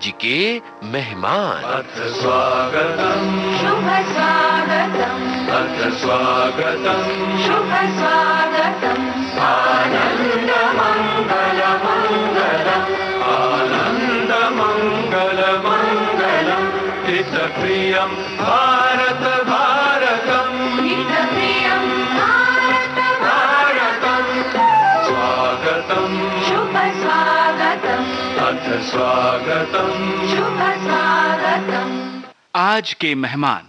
आज के मेहमान। अथ स्वागतम् शुभ स्वागतम् अथ स्वागतम् शुभ स्वागतम् आनन्द मङ्गल मङ्गलम् आनन्द मङ्गल मङ्गलम् हितप्रियं भारत भारतम् हितप्रियं भारत भारतम् स्वागतम् शुभ स्वागतम् अथ स्वागतम् शुभ स्वागतम्। आज के मेहमान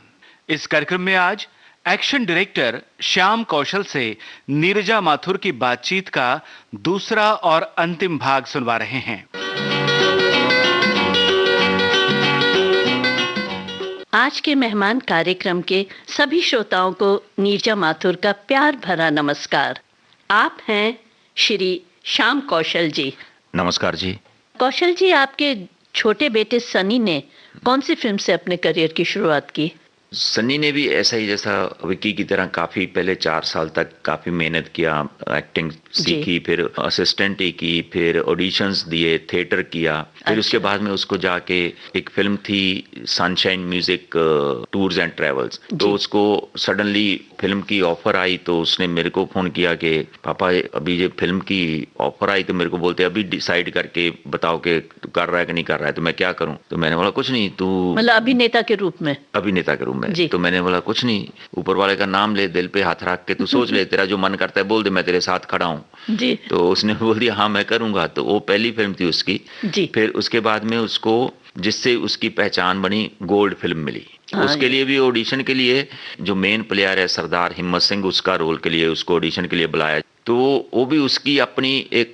इस कार्यक्रम में आज एक्शन डायरेक्टर श्याम कौशल से नीरजा माथुर की बातचीत का दूसरा और अंतिम भाग सुनवा रहे हैं। आज के मेहमान कार्यक्रम के सभी श्रोताओं को नीरजा माथुर का प्यार भरा नमस्कार। आप हैं श्री श्याम कौशल जी। नमस्कार जी। कौशल जी, आपके छोटे बेटे सनी ने कौन सी फिल्म से अपने करियर की शुरुआत की? सन्नी ने भी ऐसा ही जैसा विक्की की तरह काफ़ी पहले 4 साल तक काफ़ी मेहनत किया, एक्टिंग सीखी, फिर असिस्टेंट ही की, फिर ऑडिशंस दिए, थिएटर किया, फिर उसके बाद में उसको जाके एक फिल्म थी sunshine music tours and travels, तो उसको सडनली फिल्म की ऑफर आई, तो उसने मेरे को फ़ोन किया कि पापा अभी ये फिल्म की ऑफर आई, तो मेरे को बोलते अभी डिसाइड करके बताओ कि तू कर रहा है कि नहीं कर रहा है, तो मैं क्या करूँ। तो मैंने बोला कुछ नहीं, तू मतलब अभिनेता के रूप में? अभिनेता के रूप में। जी। तो मैंने बोला कुछ नहीं, ऊपर वाले का नाम ले, दिल पे हाथ रख के तू सोच ले, तेरा जो मन करता है बोल दे, मैं तेरे साथ खड़ा हूँ। जी। तो उसने बोल दिया हाँ मैं करूँगा। तो वो पहली फिल्म थी उसकी। जी। फिर उसके बाद में उसको जिससे उसकी पहचान बनी गोल्ड फिल्म मिली। हाँ, उसके लिए भी ऑडिशन के लिए जो मेन प्लेयर है सरदार हिम्मत सिंह, उसका रोल के लिए उसको ऑडिशन के लिए बुलाया। तो वो भी उसकी अपनी एक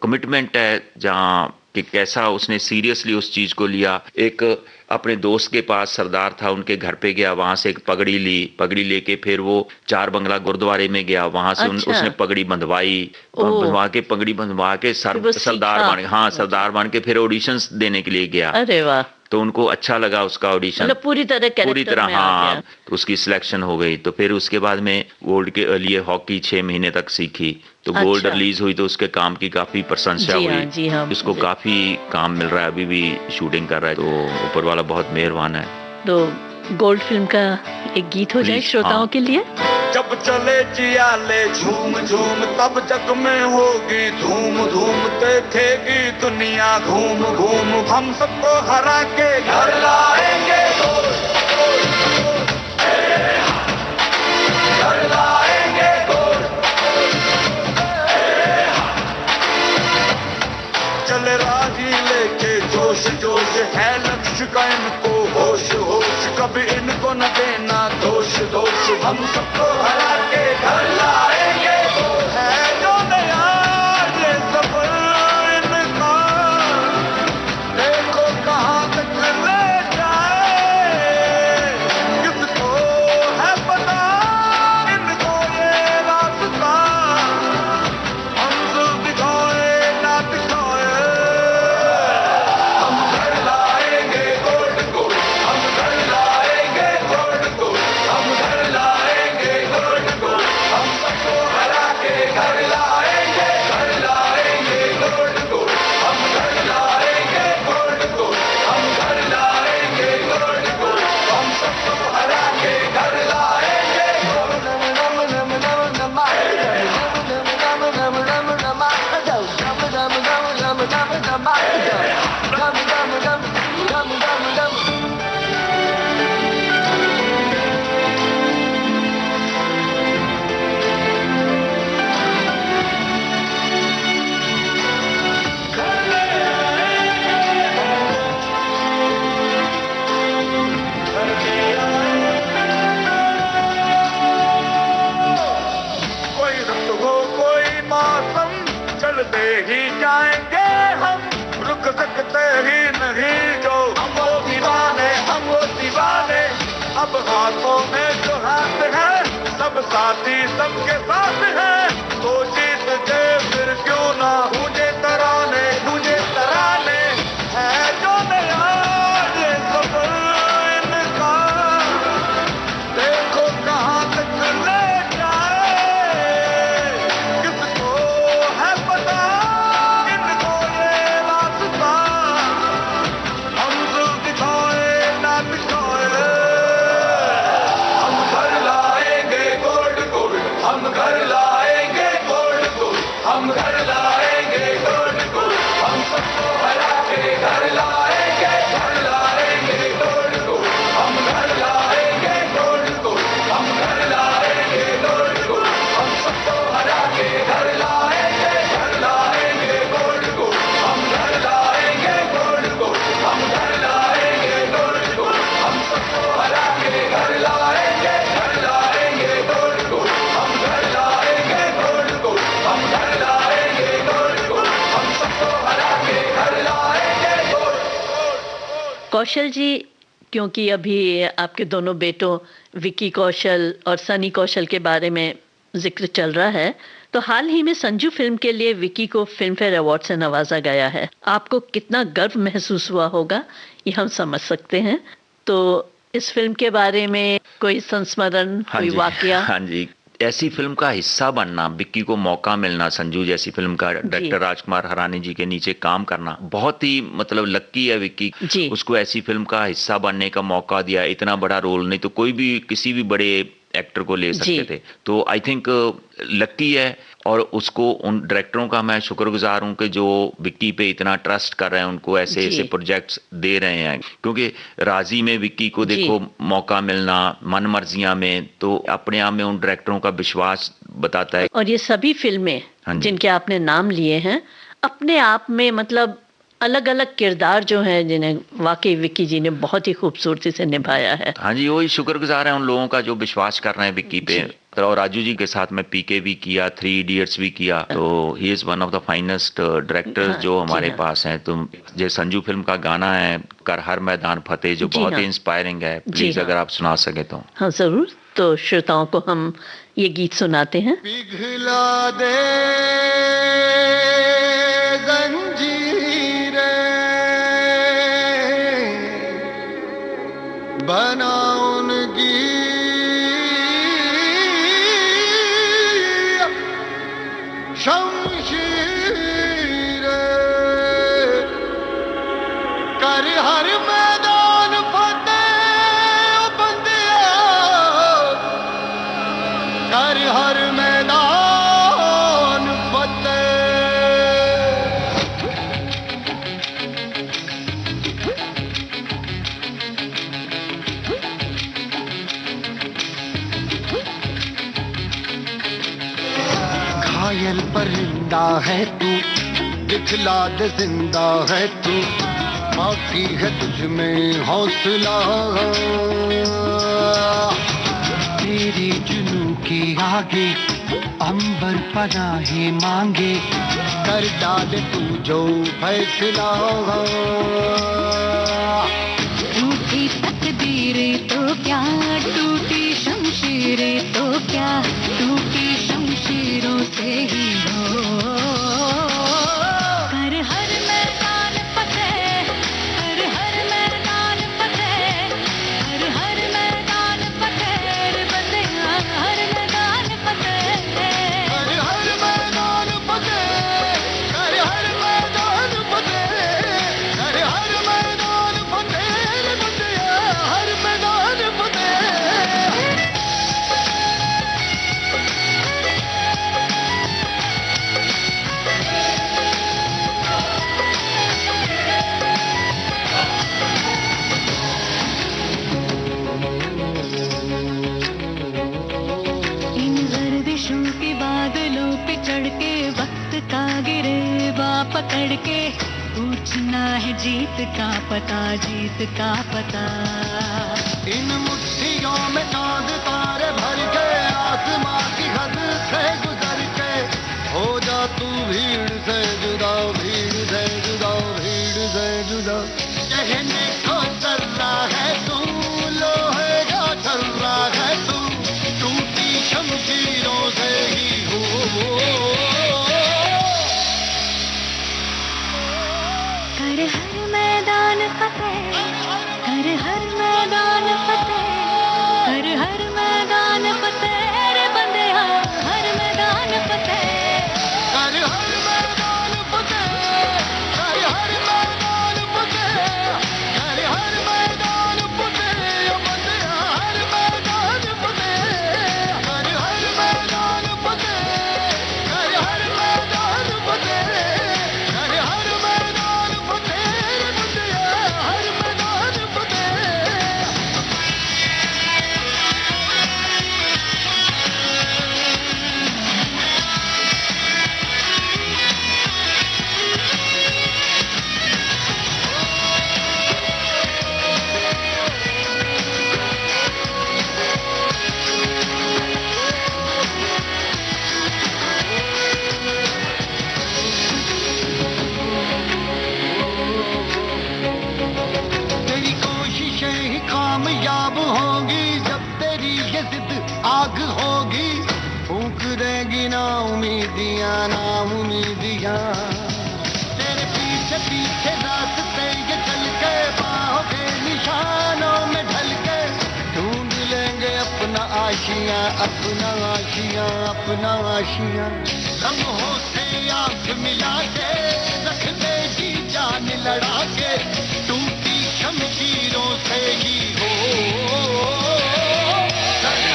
कमिटमेंट है, जहाँ कि कैसा उसने सीरियसली उस चीज को लिया। एक अपने दोस्त के पास सरदार था, उनके घर पे गया, वहां से एक पगड़ी ली, पगड़ी लेके फिर वो 4 बंगला गुरुद्वारे में गया, वहां से अच्छा। उसने पगड़ी बंधवाई, पगड़ी बंधवा के सरदार बन, हाँ सरदार बन के फिर ऑडिशंस देने के लिए गया। अरे वाह। तो उनको अच्छा लगा उसका ऑडिशन, मतलब पूरी तरह में आ हाँ। गया। तो उसकी सिलेक्शन हो गई। तो फिर उसके बाद में गोल्ड के लिए हॉकी 6 महीने तक सीखी। तो गोल्ड अच्छा। रिलीज हुई तो उसके काम की काफी प्रशंसा जी हाँ, हुई। जी हाँ। इसको काफी काम मिल रहा है, अभी भी शूटिंग कर रहा है, तो ऊपर वाला बहुत मेहरबान है। तो गोल्ड फिल्म का एक गीत हो जाए Please, श्रोताओं हाँ। के लिए। जब चले जियाले झूम झूम तब जग में होगी धूम धूम, देखेगी दुनिया घूम घूम, हम सबको हरा के घर लाएंगे गोल, गोल, गोल, घर लाएंगे गोल, चले राही लेके जोश जोश है लक्ष्य का इनको होश होश, कभी इनको न देना दोष दोष, हम सबको हरा के घर लाएंगे गोल, है जो नया ये सफर इनका, देखो कहाँ तक ले जाए, किसको है पता इनको ये रास्ता, मंजिल दिखाए ना दिखाए, हम घर लाएंगे गोल्ड गोल्ड, हम घर लाएंगे गोल्ड गोल्ड, हम घर लाएंगे गोल्ड गोल्ड, हम सबको हरा के घर लाएंगे गोल्ड गोल्ड, हम घर लाएंगे गोल्ड गोल्ड, हम घर लाएंगे गोल्ड गोल्ड, हम सबको हरा के घर लाएंगे कोई रुत हो कोई मौसम, चलते ही जाएंगे हम, रुक सकते ही नहीं जो, हम वो दीवाने, अब हाथों में जो हाथ है, सब साथी सबके साथ है, तो जीत के फिर क्यों ना मुझे तराने है जो नया ये सफर इनका, देखो कहाँ तक ले जाए, किसको है पता इनको ये रास्ता, हम घर लाएंगे गोल्ड को, हम सबको हरा के घर लाएंगे गोल्ड को, हम घर लाएंगे गोल्ड को, हम घर लाएंगे गोल्ड को, हम सबको हरा के घर लाएंगे गोल्ड को, हम घर लाएंगे गोल्ड को, हम घर लाएंगे गोल्ड को, हम सबको हरा के घर लाएंगे गोल्ड को, हम घर लाएंगे गोल्ड को, हम घर लाएंगे गोल्ड को, हम सबको हरा के घर लाएंगे गोल्ड। कौशल जी, क्योंकि अभी आपके दोनों बेटों विक्की कौशल और सनी कौशल के बारे में जिक्र चल रहा है, तो हाल ही में संजू फिल्म के लिए विक्की को फिल्म फेयर अवार्ड से नवाजा गया है। आपको कितना गर्व महसूस हुआ होगा ये हम समझ सकते हैं। तो इस फिल्म के बारे में कोई संस्मरण, कोई वाकया? हाँ जी, ऐसी फिल्म का हिस्सा बनना, विक्की को मौका मिलना, संजू जैसी फिल्म का डायरेक्टर राजकुमार हरानी जी के नीचे काम करना, बहुत ही मतलब लक्की है विक्की। उसको ऐसी फिल्म का हिस्सा बनने का मौका दिया। इतना बड़ा रोल नहीं तो कोई भी किसी भी बड़े एक्टर को ले सकते थे, तो आई थिंक लक्की है। और उसको, उन डायरेक्टरों का मैं शुक्रगुजार हूं कि जो विक्की पे इतना ट्रस्ट कर रहे हैं, उनको ऐसे ऐसे प्रोजेक्ट्स दे रहे हैं। क्योंकि राजी में विक्की को देखो मौका मिलना, मन मर्जियां में, तो अपने आप में उन डायरेक्टरों का विश्वास बताता है। और ये सभी फिल्में जिनके आपने नाम लिए हैं, अपने आप में मतलब अलग अलग किरदार जो हैं, जिन्हें वाकई विक्की जी ने बहुत ही खूबसूरती से निभाया है। हाँ जी, वही शुक्रगुजार है उन लोगों का जो विश्वास कर रहे हैं विक्की पे। और राजू जी के साथ में पीके भी किया, 3 इडियट्स भी किया, तो he is one of the finest directors जो हमारे पास हैं। तो जो संजू फिल्म का गाना है कर हर मैदान फतेह, जो बहुत ही इंस्पायरिंग है, प्लीज अगर आप सुना सके तो। हाँ जरूर, तो श्रोताओं को हम ये गीत सुनाते हैं। पिघला दे बना उनकी शमशीर, कर हर मैदान फतेह बंदिया, कर हर मैदान फतेह। घायल परिंदा है तू, दिखला दे जिंदा है तू, बाकी है तुझ में हौसला। तेरी जुनू के आगे अंबर पनाहे मांगे, कर डाल तू जो फैसला। टूटी तकदीर तो क्या, टूटी शमशीर तो क्या, टूटी शमशीरों से ही हो। कर हर मैदान फतेह, कर हर मैदान फतेह, कर हर मैदान फतेह बंदिया, हर मैदान फतेह, कर हर मैदान फतेह, कर हर मैदान फतेह, कर हर मैदान फतेह बंदिया, हर मैदान फतेह। इन गर्दिशों के बादलों पे चढ़ के वक्त का गिरेबा पकड़ के, पूछना है जीत का पता, जीत का पता। इन मुट्ठियों में चांद तारे भर के, आसमां की हद से गुजर के, हो जा तू भीड़ से जुदा, भीड़ से जुदा, भीड़ से जुदा। कहने को जर्रा है तू, लोहे का छर्रा है तू, टूटी शमशीरों से ही हो। कर हर मैदान फतेह, कर हर मैदान फतेह, कर हर मैदान फतेह रे बंदिया, हर मैदान फतेह। कर हर मैदान फतेह, कर हर मैदान फतेह, कर हर मैदान फतेह बंदिया, हर मैदान फतेह, कर हर मैदान फतेह, कर हर मैदान पीछे रास्ते ये चल के बाहों के निशानों में ढल के ढूंढ लेंगे अपना आशियां, अपना आशियां, अपना आशियां। लम्हों से आंख मिला के रख दे जी जान लड़ा के, टूटी शमशीरों से ही हो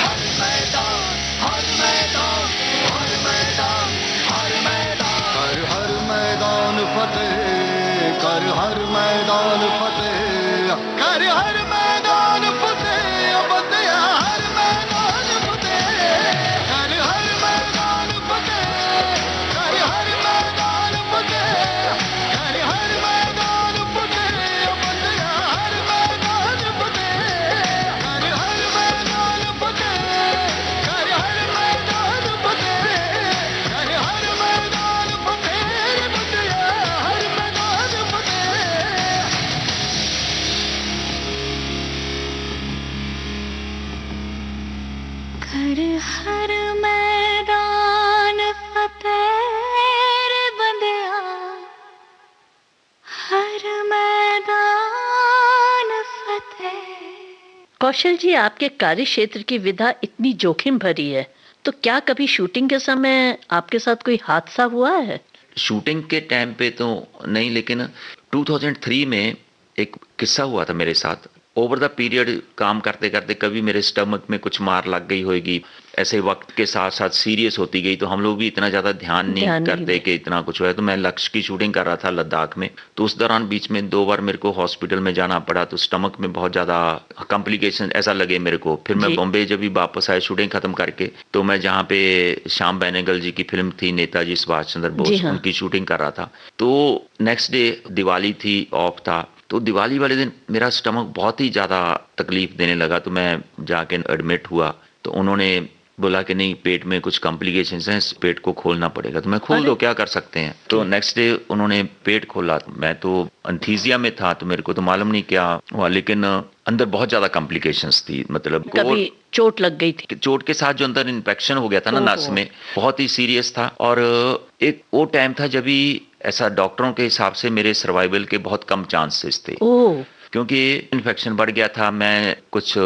हर मैदान, हर मैदान, हर मैदान, हर मैदान, हर मैदान फतेह, कर हर मैदान फतेह, कर हर मैदान फतेह, फतेह हर मैदान फतेह, कर हर मैदान फतेह, कर हर मैदान फतेह, कर हर मैदान फतेह, फतेह हर मैदान फतेह, कर हर मैदान फतेह, कर हर मैदान फतेह, कर हर मैदान फतेह, फतेह हर मैदान फतेह। कर हर मैदान फतेह रे बंदिया, हर मैदान फतेह। कौशल जी, आपके कार्य क्षेत्र की विधा इतनी जोखिम भरी है, तो क्या कभी शूटिंग के समय आपके साथ कोई हादसा हुआ है? शूटिंग के टाइम पे तो नहीं, लेकिन 2003 में एक किस्सा हुआ था मेरे साथ। ओवर द पीरियड काम करते करते कभी मेरे स्टमक में कुछ मार लग गई होगी, ऐसे वक्त के साथ साथ सीरियस होती गई, तो हम लोग भी इतना ज़्यादा ध्यान नहीं करते कि इतना कुछ हुआ है। तो मैं लक्ष्य की शूटिंग कर रहा था लद्दाख में, तो उस दौरान बीच में 2 बार मेरे को हॉस्पिटल में जाना पड़ा, तो स्टमक में बहुत ज़्यादा कॉम्प्लिकेशन ऐसा लगे मेरे को। फिर मैं बॉम्बे जब भी वापस आया शूटिंग खत्म करके, तो मैं जहाँ पे श्याम बेनेगल जी की फिल्म थी नेताजी सुभाष चंद्र बोस, उनकी शूटिंग कर रहा था। तो नेक्स्ट डे दिवाली थी, ऑफ था, तो दिवाली वाले दिन मेरा स्टमक बहुत ही ज़्यादा तकलीफ देने लगा। तो मैं जाके एडमिट हुआ, तो उन्होंने बोला कि नहीं, पेट में कुछ कॉम्प्लिकेशंस हैं, पेट को खोलना पड़ेगा। तो मैं खोल दो, क्या कर सकते हैं। तो नेक्स्ट डे उन्होंने पेट खोला, मैं तो एंथीसिया में था, तो मेरे को तो मालूम नहीं क्या हुआ, लेकिन अंदर बहुत ज़्यादा कॉम्प्लिकेशंस थी। मतलब कभी चोट लग गई थी? चोट के साथ जो अंदर इन्फेक्शन हो गया था ना नस में, बहुत ही सीरियस था। और एक वो टाइम था जब भी ऐसा डॉक्टरों के हिसाब से मेरे सर्वाइवल के बहुत कम चांसेस थे, क्योंकि इन्फेक्शन बढ़ गया था। मैं कुछ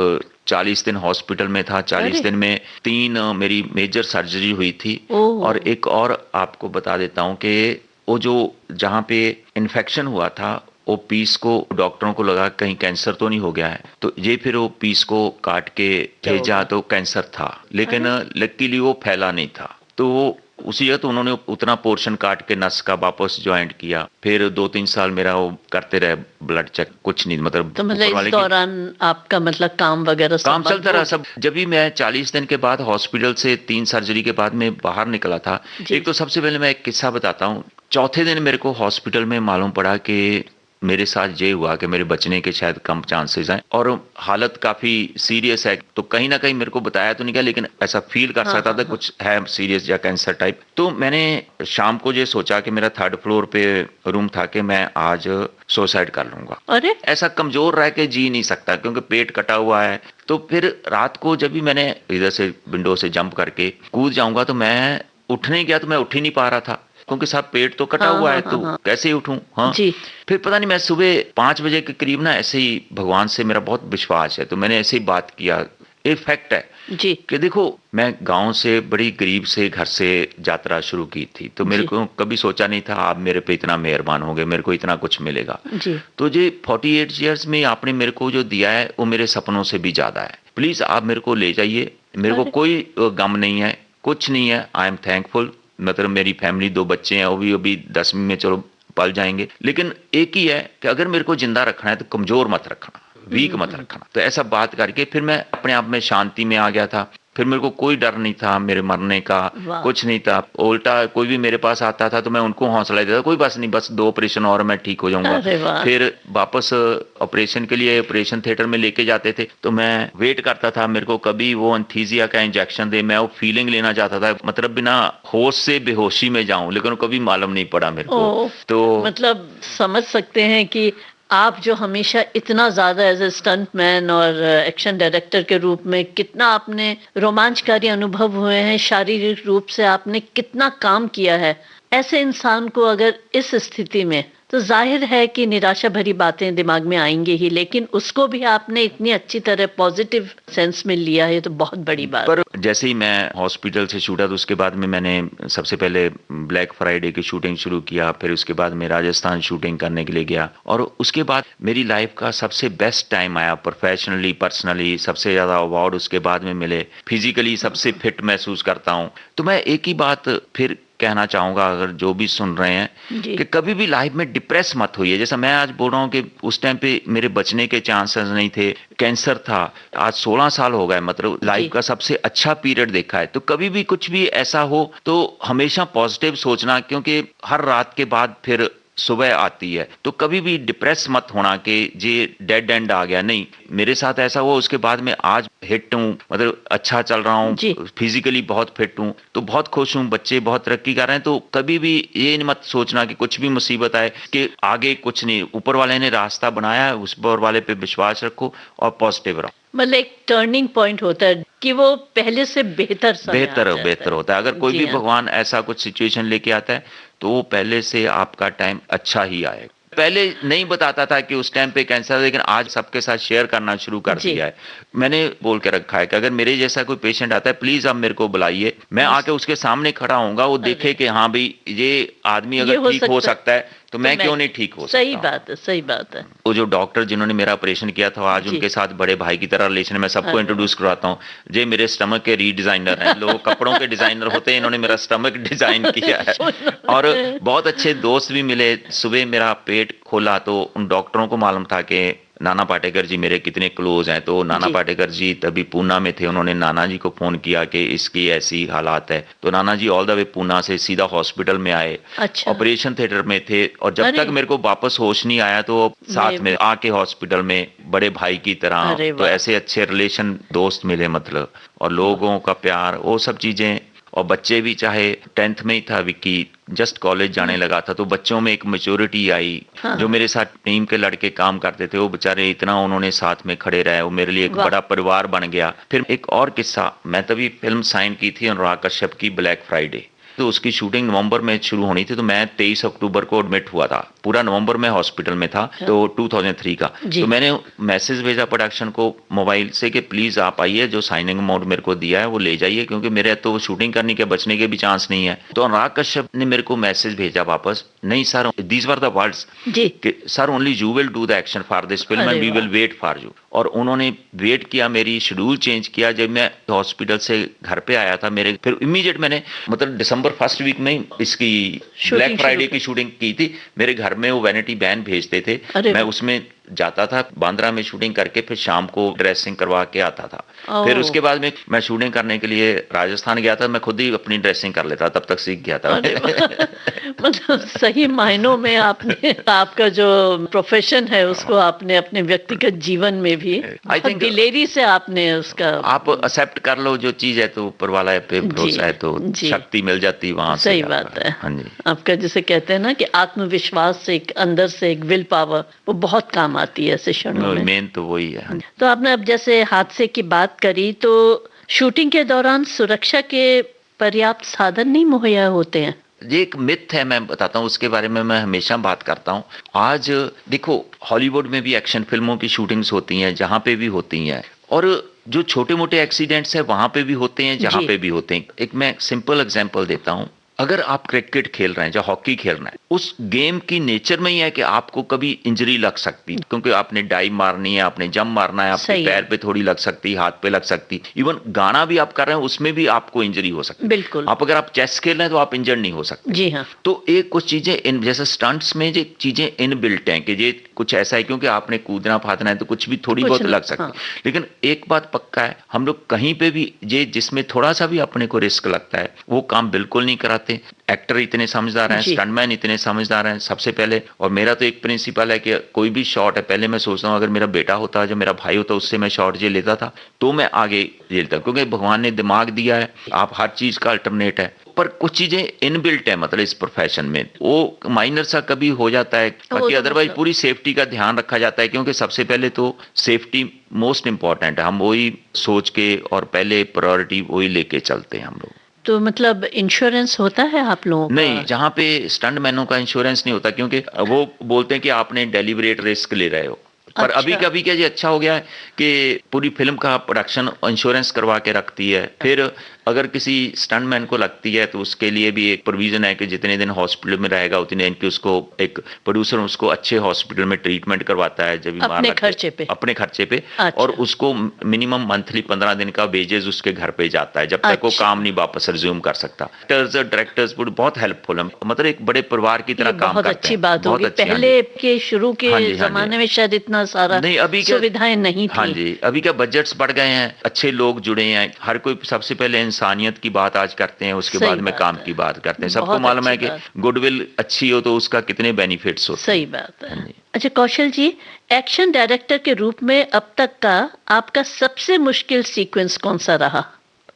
40 दिन हॉस्पिटल में था, 40 दिन में 3 मेरी मेजर सर्जरी हुई थी। और एक और आपको बता देता हूँ कि वो जो जहाँ पे इन्फेक्शन हुआ था, वो पीस को डॉक्टरों को लगा कहीं कैंसर तो नहीं हो गया है, तो ये फिर वो पीस को काट के भेजा, तो कैंसर था, लेकिन लकीली वो फैला नहीं था। तो उसी जगह तो उन्होंने उतना पोर्शन काट के नस का वापस ज्वाइंट किया। फिर 2-3 साल मेरा वो करते रहे ब्लड चेक, कुछ नहीं, मतलब तो मतलब इस दौरान आपका मतलब काम वगैरह काम चलता रहा सब। जब भी मैं 40 दिन के बाद हॉस्पिटल से 3 सर्जरी के बाद में बाहर निकला था, एक तो सबसे पहले मैं एक किस्सा बताता हूँ। चौथे दिन मेरे को हॉस्पिटल में मालूम पड़ा कि मेरे साथ ये हुआ कि मेरे बचने के शायद कम चांसेस हैं और हालत काफ़ी सीरियस है। तो कहीं ना कहीं मेरे को बताया तो नहीं गया, लेकिन ऐसा फील कर सकता था कुछ है सीरियस या कैंसर टाइप। तो मैंने शाम को ये सोचा कि मेरा 3rd फ्लोर पे रूम था कि मैं आज सुसाइड कर लूंगा। अरे ऐसा कमजोर रह के जी नहीं सकता, क्योंकि पेट कटा हुआ है। तो फिर रात को जब भी मैंने इधर से विंडो से जंप करके कूद जाऊंगा, तो मैं उठने गया तो मैं उठ ही नहीं पा रहा था, क्योंकि साहब पेट तो कटा हुआ है, तो कैसे उठूं। हाँ जी। फिर पता नहीं, मैं सुबह 5 बजे के करीब ना ऐसे ही, भगवान से मेरा बहुत विश्वास है, तो मैंने ऐसे ही बात किया। एक फैक्ट है जी कि देखो, मैं गांव से बड़ी गरीब से घर से यात्रा शुरू की थी, तो मेरे को कभी सोचा नहीं था आप मेरे पे इतना मेहरबान होंगे, मेरे को इतना कुछ मिलेगा जी। तो ये 48 ईयर्स में आपने मेरे को जो दिया है वो मेरे सपनों से भी ज्यादा है। प्लीज आप मेरे को ले जाइए, मेरे को कोई गम नहीं है, कुछ नहीं है। I am thankful. मतलब मेरी फैमिली 2 बच्चे हैं, वो भी अभी 10वीं में चलो पल जाएंगे, लेकिन एक ही है कि अगर मेरे को जिंदा रखना है तो कमजोर मत रखना, वीक मत रखना। तो ऐसा बात करके फिर मैं अपने आप में शांति में आ गया था। फिर मेरे को कोई डर नहीं था मेरे मरने का, कुछ नहीं था। उल्टा कोई भी मेरे पास आता था तो मैं उनको हौसला देता था, कोई बस नहीं, बस 2 ऑपरेशन और मैं ठीक हो जाऊंगा। फिर वापस ऑपरेशन के लिए ऑपरेशन थिएटर में लेके जाते थे, तो मैं वेट करता था मेरे को कभी वो एंथीसिया का इंजेक्शन दे, मैं वो फीलिंग लेना चाहता था, मतलब बिना होश से बेहोशी में जाऊं, लेकिन कभी मालूम नहीं पड़ा मेरे को। तो मतलब समझ सकते हैं कि आप जो हमेशा इतना ज्यादा एज ए स्टंट मैन और एक्शन डायरेक्टर के रूप में कितना आपने रोमांचकारी अनुभव हुए हैं, शारीरिक रूप से आपने कितना काम किया है, ऐसे इंसान को अगर इस स्थिति में, तो जाहिर है कि निराशा भरी बातें दिमाग में आएंगी ही, लेकिन उसको भी आपने इतनी अच्छी तरह पॉजिटिव सेंस में लिया है, तो बहुत बड़ी बात। पर जैसे ही मैं हॉस्पिटल से छूटा तो उसके बाद में मैंने सबसे पहले ब्लैक फ्राइडे की शूटिंग शुरू किया, फिर उसके बाद मैं राजस्थान शूटिंग करने के लिए गया, और उसके बाद मेरी लाइफ का सबसे बेस्ट टाइम आया प्रोफेशनली, पर्सनली। सबसे ज्यादा अवार्ड उसके बाद में मिले, फिजिकली सबसे फिट महसूस करता हूँ। तो मैं एक ही बात फिर कहना चाहूंगा, अगर जो भी सुन रहे हैं, कि कभी भी लाइफ में डिप्रेस मत होइए। जैसा मैं आज बोल रहा हूँ कि उस टाइम पे मेरे बचने के चांसेस नहीं थे, कैंसर था, आज 16 साल हो गए, मतलब लाइफ का सबसे अच्छा पीरियड देखा है। तो कभी भी कुछ भी ऐसा हो तो हमेशा पॉजिटिव सोचना, क्योंकि हर रात के बाद फिर सुबह आती है। तो कभी भी डिप्रेस मत होना कि ये डेड एंड आ गया, नहीं। मेरे साथ ऐसा हुआ, उसके बाद में आज हिट हूँ, मतलब अच्छा चल रहा हूँ, फिजिकली बहुत फिट हूँ, तो बहुत खुश हूँ, बच्चे बहुत तरक्की कर रहे हैं। तो कभी भी ये मत सोचना कि कुछ भी मुसीबत आए कि आगे कुछ नहीं, ऊपर वाले ने रास्ता बनाया है, उस ऊपर वाले पे विश्वास रखो और पॉजिटिव रहो। मतलब एक टर्निंग पॉइंट होता है कि वो पहले से बेहतर होता है। अगर कोई भी भगवान ऐसा कुछ सिचुएशन लेके आता है तो वो पहले से आपका टाइम अच्छा ही आएगा। पहले नहीं बताता था कि उस टाइम पे कैंसर, लेकिन आज सबके साथ शेयर करना शुरू कर दिया है। मैंने बोल के रखा है कि अगर मेरे जैसा कोई पेशेंट आता है, प्लीज आप मेरे को बुलाइए, मैं आके उसके सामने खड़ा होऊंगा, वो देखे कि हाँ भाई ये आदमी अगर ठीक हो सकता है तो मैं क्यों नहीं ठीक हो सकता। सही बात है। वो जो डॉक्टर जिन्होंने मेरा ऑपरेशन किया था, आज उनके साथ बड़े भाई की तरह रिलेशन है। मैं सबको इंट्रोड्यूस करवाता हूँ, ये मेरे स्टमक के रीडिजाइनर हैं। लोग कपड़ों के डिजाइनर होते हैं, इन्होंने मेरा स्टमक डिजाइन किया है। और बहुत अच्छे दोस्त भी मिले। सुबह मेरा पेट खोला तो उन डॉक्टरों को मालूम था कि नाना पाटेकर जी मेरे कितने क्लोज हैं। तो नाना पाटेकर जी तभी पूना में थे, उन्होंने नाना जी को फोन किया कि इसकी ऐसी हालात है। तो नाना जी ऑल द वे पूना से सीधा हॉस्पिटल में आए, ऑपरेशन थिएटर में थे, और जब तक मेरे को वापस होश नहीं आया तो साथ में आके हॉस्पिटल में बड़े भाई की तरह। तो ऐसे अच्छे रिलेशन, दोस्त मिले मतलब, और लोगों का प्यार, वो सब चीजें। और बच्चे भी, चाहे 10th में ही था विक्की, जस्ट कॉलेज जाने लगा था, तो बच्चों में एक मैच्योरिटी आई। जो मेरे साथ टीम के लड़के काम करते थे, वो बेचारे इतना उन्होंने साथ में खड़े रहे, वो मेरे लिए एक बड़ा परिवार बन गया। फिर एक और किस्सा, मैं तभी फिल्म साइन की थी अनुराग कश्यप की ब्लैक फ्राइडे, तो उसकी शूटिंग नवंबर में शुरू होनी थी। तो मैं 23 अक्टूबर को एडमिट हुआ था, पूरा नवंबर में हॉस्पिटल में था। तो 2003 का, तो मैंने मैसेज भेजा प्रोडक्शन को मोबाइल से कि प्लीज आप आइए, जो साइनिंग अमाउंट मेरे को दिया है वो ले जाइए, क्योंकि मेरे तो शूटिंग करने के बचने के भी चांस नहीं है। तो अनुराग कश्यप ने मेरे को मैसेज भेजा वापस, नहीं sir, these were the words, sir only you will do the action for this film and we will wait for you. और उन्होंने वेट किया, मेरी शेड्यूल चेंज किया। जब मैं हॉस्पिटल से घर पे आया था, मेरे फिर इमीडिएट मैंने, मतलब दिसंबर फर्स्ट वीक में इसकी ब्लैक फ्राइडे की शूटिंग की थी। मेरे घर में वो वैनिटी बैन भेजते थे, मैं उसमें जाता था, बांद्रा में शूटिंग करके फिर शाम को ड्रेसिंग करवा के आता था। फिर उसके बाद में मैं शूटिंग करने के लिए राजस्थान गया था, मैं खुद ही अपनी ड्रेसिंग कर लेता, तब तक सीख गया था। मतलब सही मायनों में आपने आपका जो प्रोफेशन है उसको आपने अपने व्यक्तिगत जीवन में भी दिलेरी से आपने उसका, आप एक्सेप्ट कर लो जो चीज है, तो ऊपर वाला पे भरोसा है तो शक्ति मिल जाती वहां से। सही बात है। हाँ जी, आपका जिसे कहते हैं ना कि आत्मविश्वास से, एक अंदर से एक विल पावर, वो बहुत काम आती है ऐसे क्षणों में। मेन तो वही है। तो आपने अब जैसे हादसे की बात करी, तो शूटिंग के दौरान सुरक्षा के पर्याप्त साधन नहीं मुहैया होते हैं। ये एक मिथ है, मैं बताता हूँ, उसके बारे में मैं हमेशा बात करता हूँ। आज देखो, हॉलीवुड में भी एक्शन फिल्मों की शूटिंग्स होती हैं, जहां पे भी होती हैं, और जो छोटे मोटे एक्सीडेंट्स है वहां पे भी होते हैं, जहां पे भी होते हैं। एक मैं सिंपल एग्जांपल देता हूँ। अगर आप क्रिकेट खेल रहे हैं या हॉकी खेल रहे हैं, उस गेम की नेचर में ही है कि आपको कभी इंजरी लग सकती, क्योंकि आपने डाइव मारनी है, आपने जंप मारना है, आपके पैर पे थोड़ी लग सकती, हाथ पे लग सकती। इवन गाना भी आप कर रहे हैं, उसमें भी आपको इंजरी हो सकती। बिल्कुल। आप अगर आप चेस खेल रहे हैं तो आप इंजर नहीं हो सकते। जी हाँ। तो एक कुछ चीजें इन, जैसे स्टंट्स में जो चीजें इनबिल्ट हैं कि ये कुछ ऐसा है, क्योंकि आपने कूदना फादना है तो कुछ भी थोड़ी बहुत लग सकती। हाँ। लेकिन एक बात पक्का है, हम लोग कहीं पे भी ये जिसमें थोड़ा सा भी अपने को रिस्क लगता है, वो काम बिल्कुल नहीं कराते। एक्टर इतने समझदार हैं, स्टंटमैन इतने समझदार हैं। सबसे पहले, और मेरा तो एक प्रिंसिपल है कि कोई भी शॉट है, पहले मैं सोचता हूँ अगर मेरा बेटा होता, जो मेरा भाई होता, उससे मैं शॉट ये लेता था तो मैं आगे ये लेता, क्योंकि भगवान ने दिमाग दिया है, आप हर चीज का अल्टरनेट है। पर कुछ चीजें इनबिल्ट है, मतलब इस प्रोफेशन में वो माइनर सा कभी हो जाता है, बाकी अदरवाइज पूरी सेफ्टी का ध्यान रखा जाता है, क्योंकि सबसे पहले तो सेफ्टी मोस्ट इंपॉर्टेंट है। हम वही सोच के और पहले प्रायोरिटी वही लेके चलते हैं हम लोग। तो मतलब इंश्योरेंस होता है आप लोगों का? नहीं, जहाँ पे स्टंट मैनों का इंश्योरेंस नहीं होता, क्योंकि वो बोलते हैं कि आपने डेलिबरेट रिस्क ले रहे हो। पर अच्छा। अभी कभी क्या जी अच्छा हो गया है कि पूरी फिल्म का प्रोडक्शन इंश्योरेंस करवा के रखती है। फिर अगर किसी स्टंटमैन को लगती है तो उसके लिए भी एक प्रोविजन है कि जितने दिन हॉस्पिटल में रहेगा उतने दिन की उसको एक प्रोड्यूसर उसको अच्छे हॉस्पिटल में ट्रीटमेंट करवाता है जब बीमार अपने लगता है, खर्चे पे? अपने खर्चे पे। अच्छा। और उसको मिनिमम मंथली 15 दिन का वेजेस उसके घर पे जाता है जब तक वो अच्छा। काम नहीं वापस रिज्यूम कर सकता। डायरेक्टर्स बहुत हेल्पफुल है, मतलब एक बड़े परिवार की तरह ये काम बहुत करते अच्छी हैं। बात बहुत होगी। अच्छी, हाँ जी। पहले के शुरू के हाँ जी, हाँ जी। जमाने में शायद इतना सारा नहीं, अभी क्या सुविधाएं नहीं हाँ थी। जी, अभी क्या बजट्स बढ़ गए हैं, अच्छे लोग जुड़े हैं, हर कोई सबसे पहले इंसानियत की बात आज करते हैं, उसके सही बाद में बात काम है। की बात करते हैं। सबको बहुत मालूम है अच्छी कि बात। गुडविल अच्छी हो तो उसका कितने बेनिफिट्स होते सही हैं। बात है। हाँ जी। अच्छा कौशल जी, एक्शन डायरेक्टर के रूप में अब तक का आपका सबसे मुश्किल सीक्वेंस कौन सा रहा?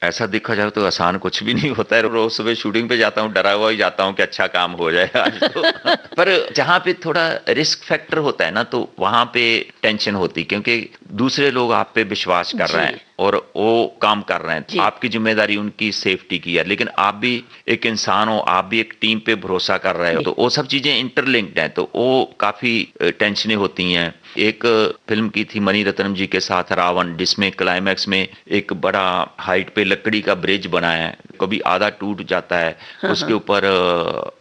ऐसा देखा जाए तो आसान कुछ भी नहीं होता है। रोज सुबह शूटिंग पे जाता हूँ, डरा हुआ ही जाता हूँ कि अच्छा काम हो जाए आज तो। पर जहाँ पे थोड़ा रिस्क फैक्टर होता है ना, तो वहां पे टेंशन होती, क्योंकि दूसरे लोग आप पे विश्वास कर रहे जी। हैं और वो काम कर रहे जी। हैं। आपकी जिम्मेदारी उनकी सेफ्टी की है, लेकिन आप भी एक इंसान हो, आप भी एक टीम पे भरोसा कर रहे हो, जी। तो वो सब चीजें इंटरलिंक्ड हैं, तो वो काफी टेंशनें होती हैं। एक फिल्म की थी मणि रत्नम जी के साथ, रावण, जिसमें क्लाइमैक्स में एक बड़ा हाइट पे लकड़ी का ब्रिज बना है, कभी आधा टूट जाता है। उसके ऊपर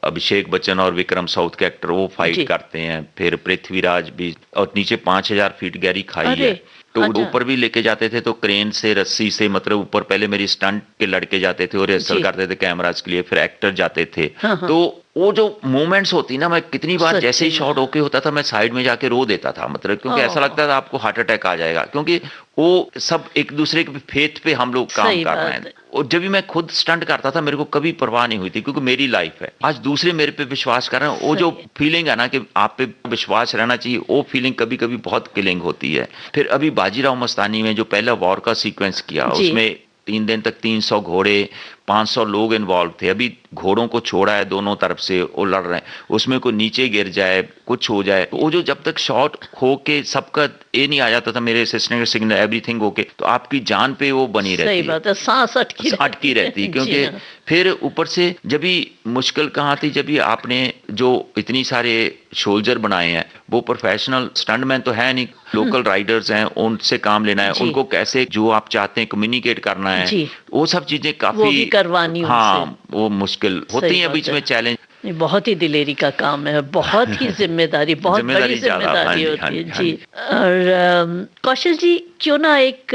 अभिषेक बच्चन और विक्रम साउथ के एक्टर वो जी। फाइट करते हैं, फिर पृथ्वीराज भी, और नीचे 5000 फीट गहरी खाई अरे, है, तो अच्छा। ऊपर भी लेके जाते थे, तो क्रेन से रस्सी से, मतलब ऊपर पहले मेरी स्टंट के लड़के जाते थे और रिहर्सल जी। करते थे कैमराज के लिए, फिर एक्टर जाते थे। हाँ, हाँ। तो वो जो मोमेंट्स होती ना, मैं कितनी बार सच्ची जैसे ही में। शॉट ओके होता था मैं साइड में जाके रो देता था, मतलब क्योंकि ऐसा ओह। लगता था आपको हार्ट अटैक आ जाएगा, क्योंकि वो सब एक दूसरे के फेथ पे हम लोग काम सही कर रहे बात हैं। है। और जब भी मैं खुद स्टंट करता था मेरे को कभी परवाह नहीं हुई थी, क्योंकि मेरी लाइफ है। आज दूसरे मेरे पे विश्वास कर रहे हैं, वो जो सही है। फीलिंग है ना कि आप पे विश्वास रहना चाहिए, वो फीलिंग कभी कभी बहुत किलिंग होती है। फिर अभी बाजीराव मस्तानी में जो पहला वॉर का सीक्वेंस किया, जी। उसमें 3 दिन तक 300 घोड़े, 500 लोग इन्वॉल्व थे। अभी घोड़ों को छोड़ा है दोनों तरफ से, वो लड़ रहे हैं, उसमें कोई नीचे गिर जाए, कुछ हो जाए, तो वो जो जब तक शॉट होके सबका ये नहीं आ जाता था, मेरे असिस्टेंट सिग्नल एवरीथिंग होके, तो आपकी जान पे वो बनी रहती सही है, बात है, सांस अटकी रहती, जी क्योंकि हाँ। फिर ऊपर से जब भी मुश्किल कहाँ थी, जब भी आपने जो इतनी सारे सोल्जर बनाए हैं, वो प्रोफेशनल स्टंटमैन तो है नहीं, लोकल राइडर्स हैं, उनसे काम लेना है, जी। उनको कैसे जो आप चाहते हैं कम्युनिकेट करना है, जी। वो सब चीजें काफी वो भी करवानी हाँ, उनसे। वो मुश्किल होती सही है, बात बीच है। में चैलेंज। नहीं, बहुत ही दिलेरी का काम है, बहुत ही जिम्मेदारी, बहुत बड़ी जिम्मेदारी ज्यादा, हाँ जिम्मेदारी जी, होती हाँ है जी, हाँ जी। जी। और कौशल जी, क्यों ना एक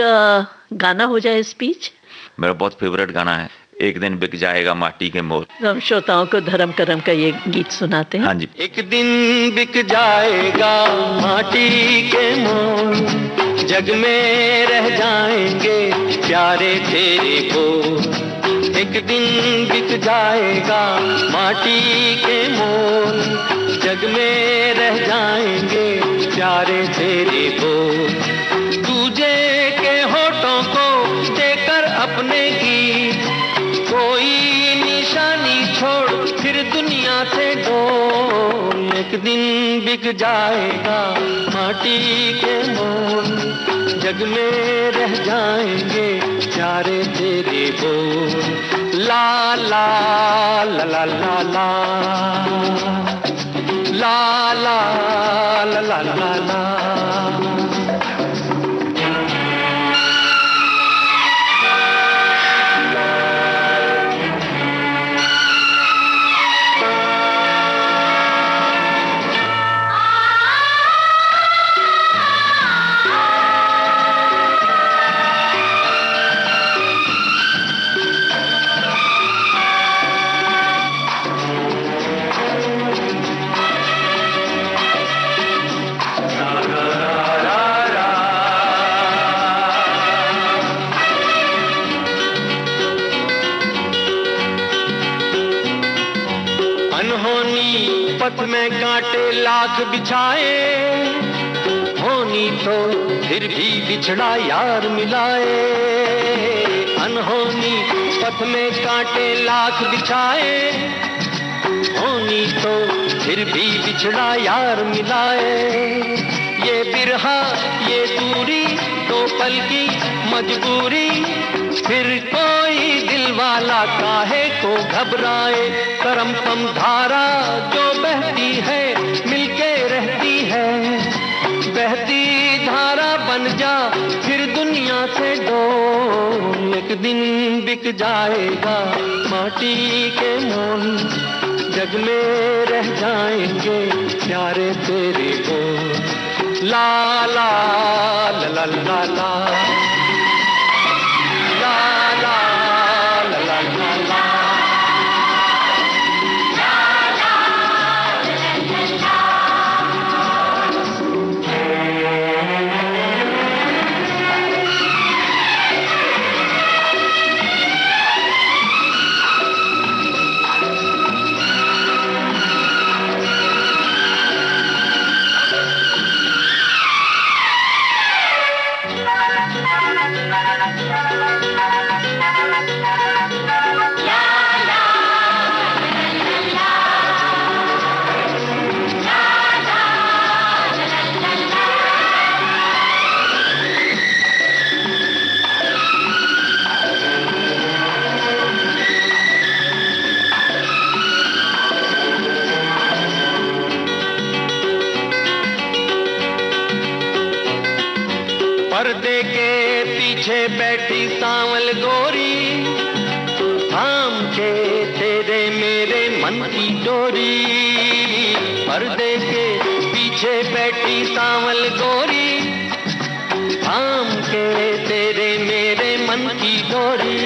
गाना हो जाए स्पीच? मेरा बहुत फेवरेट गाना है, एक दिन बिक जाएगा माटी के मोल। हम श्रोताओं को धर्म करम का ये गीत सुनाते हैं। हाँ जी। एक दिन बिक जाएगा माटी के मोल, जग में रह जाएंगे प्यारे तेरे बोल। एक दिन बिक जाएगा माटी के मोल, जग में रह जाएंगे प्यारे तेरे बोल। दूजे के होठों को देकर अपने गीत, कोई निशानी छोड़ फिर दुनिया से डोल। एक दिन बिक जाएगा माटी के मोल, जग में रह जाएंगे प्यारे तेरे बोल। ला ला ला ला ला ला ला ला ला ला ला ला। अनहोनी पथ में कांटे लाख बिछाए, होनी तो फिर भी बिछड़ा यार मिलाए। अनहोनी पथ में कांटे लाख बिछाए, होनी तो फिर भी बिछड़ा यार मिलाए। ये बिरहा ये दूरी दो पल की मजबूरी, फिर कोई दिल वाला काहे को घबराए, करम पम धारा जो बहती है मिलके रहती है, बहती धारा बन जा फिर दुनिया से डोल, एक दिन बिक जाएगा माटी के मोल, जग में रह जाएंगे प्यारे तेरे को, ला ला ला ला ला ला ला ला ला ला ला। पर्दे के पीछे बैठी सांवल गोरी, थाम के तेरे मेरे मन की डोरी, पर्दे के पीछे बैठी सांवल गोरी, थाम के तेरे मेरे मन की डोरी,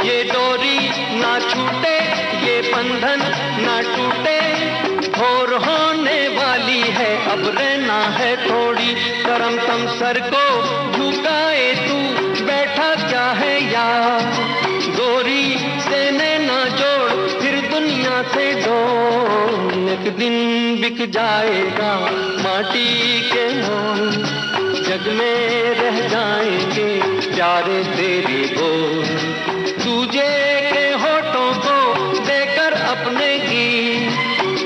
ये डोरी ना छूटे ये बंधन ना टूटे, भोर होने वाली है अब रहना है थोड़ी, करम तम सर को झुकाए तू बैठा क्या है यार, गोरी से नैना जोड़ फिर दुनिया से डोल, एक दिन बिक जाएगा माटी के मोल, जग में रह जाएंगे प्यारे तेरे बोल, तुझे के होठों को देकर अपने गीत,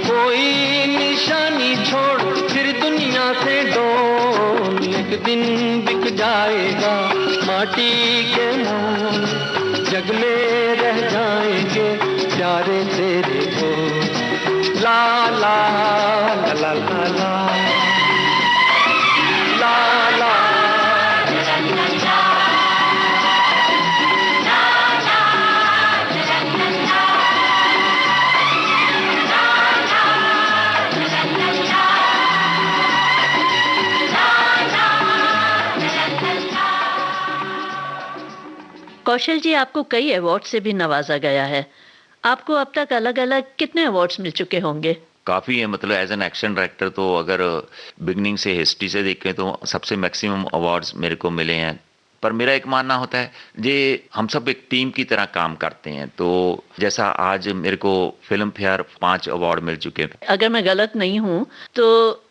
कोई निशानी छोड़ फिर दुनिया से डोल, एक दिन बिक जाएगा माटी के मोल, जग में रह जाएंगे प्यारे तेरे को, ला ला ला ला ला ला ला ला। कौशल जी, आपको कई अवार्ड से भी नवाजा गया है, आपको अब तक अलग अलग कितने अवार्ड्स मिल चुके होंगे? काफ़ी है, मतलब एज एन एक्शन डायरेक्टर तो अगर बिगनिंग से हिस्ट्री से देखें तो सबसे मैक्सिमम अवार्ड्स मेरे को मिले हैं, पर मेरा एक मानना होता है जे हम सब एक टीम की तरह काम करते हैं, तो जैसा आज मेरे को फिल्म फेयर 5 अवार्ड मिल चुके हैं। अगर मैं गलत नहीं हूँ तो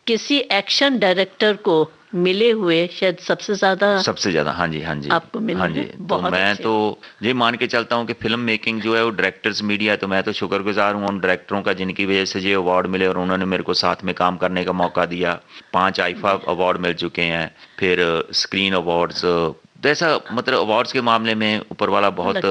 किसी एक्शन डायरेक्टर को मिले हुए शायद सबसे ज्यादा हाँ जी आपको मिले हाँ जी। तो मैं तो ये मान के चलता हूँ कि फिल्म मेकिंग जो है वो डायरेक्टर्स मीडिया है, तो मैं तो शुक्रगुजार हूँ उन डायरेक्टरों का जिनकी वजह से ये अवार्ड मिले और उन्होंने मेरे को साथ में काम करने का मौका दिया। 5 आईफा अवार्ड मिल चुके हैं, फिर स्क्रीन अवार्ड्स, तो ऐसा मतलब अवार्ड्स के मामले में ऊपर वाला बहुत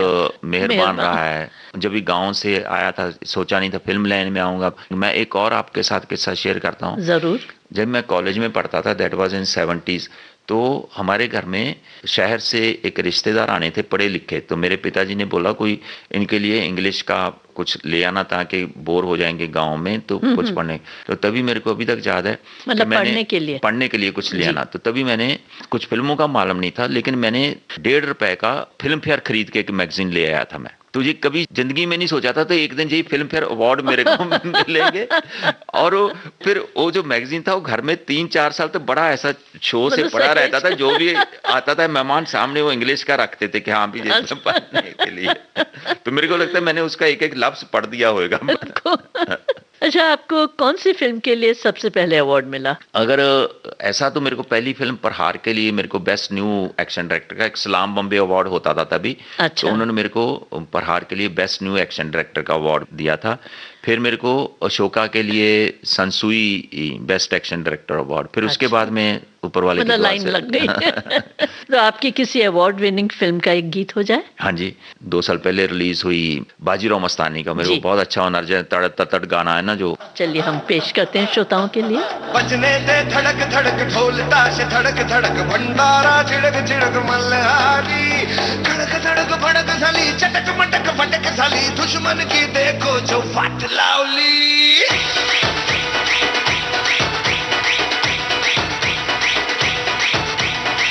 मेहरबान रहा है। जब भी गांव से आया था सोचा नहीं था फिल्म लाइन में आऊंगा। मैं एक और आपके साथ किस्सा शेयर करता हूँ। जरूर। जब मैं कॉलेज में पढ़ता था, दैट वाज इन 70s, तो हमारे घर में शहर से एक रिश्तेदार आने थे पढ़े लिखे, तो मेरे पिताजी ने बोला कोई इनके लिए इंग्लिश का कुछ ले आना ताकि बोर हो जाएंगे गांव में, तो कुछ पढ़ने। तो तभी मेरे को अभी तक याद है मतलब पढ़ने के लिए कुछ ले आना, तो तभी मैंने कुछ फिल्मों का मालूम नहीं था, लेकिन मैंने 1.5 रुपए का फिल्म फेयर खरीद के एक मैगजीन ले आया था मैं। तो ये कभी जिंदगी में नहीं सोचा था तो एक दिन यही फिल्म फेयर अवार्ड मेरे को मिलेंगे। और फिर वो जो मैगजीन था वो घर में 3-4 साल तक बड़ा ऐसा शो से पड़ा रहता था, जो भी आता था मेहमान सामने वो इंग्लिश का रखते थे कि हाँ भी जैसे पढ़ने के लिए। तो मेरे को लगता है मैंने उसका एक एक लफ्ज पढ़ दिया होगा। अच्छा, आपको कौन सी फिल्म के लिए सबसे पहले अवार्ड मिला? अगर ऐसा तो मेरे को पहली फिल्म प्रहार के लिए मेरे को बेस्ट न्यू एक्शन डायरेक्टर का एक सलाम बॉम्बे अवार्ड होता था तभी। अच्छा। तो उन्होंने मेरे को प्रहार के लिए बेस्ट न्यू एक्शन डायरेक्टर का अवार्ड दिया था। फिर मेरे को अशोका के लिए संसूई बेस्ट एक्शन डायरेक्टर अवार्ड, फिर उसके बाद में ऊपर वाले की दुआ लाइन से लग गई। तो आपकी किसी अवार्ड विनिंग फिल्म का एक गीत हो जाए। हाँ जी, 2 साल पहले रिलीज हुई बाजीराव मस्तानी का, मेरे जी। को बहुत अच्छा ऑनर है, तड़ तड़ गाना है ना जो। चलिए हम पेश करते हैं श्रोताओं के लिए। बजने दे धड़क धड़क ढोल ताश धड़क धड़क भंडारा छिड़क छिड़क मल्हारी, धड़क धड़क भड़क साली चटक मटक फटक साली, दुश्मन की देखो जो फाट लावली।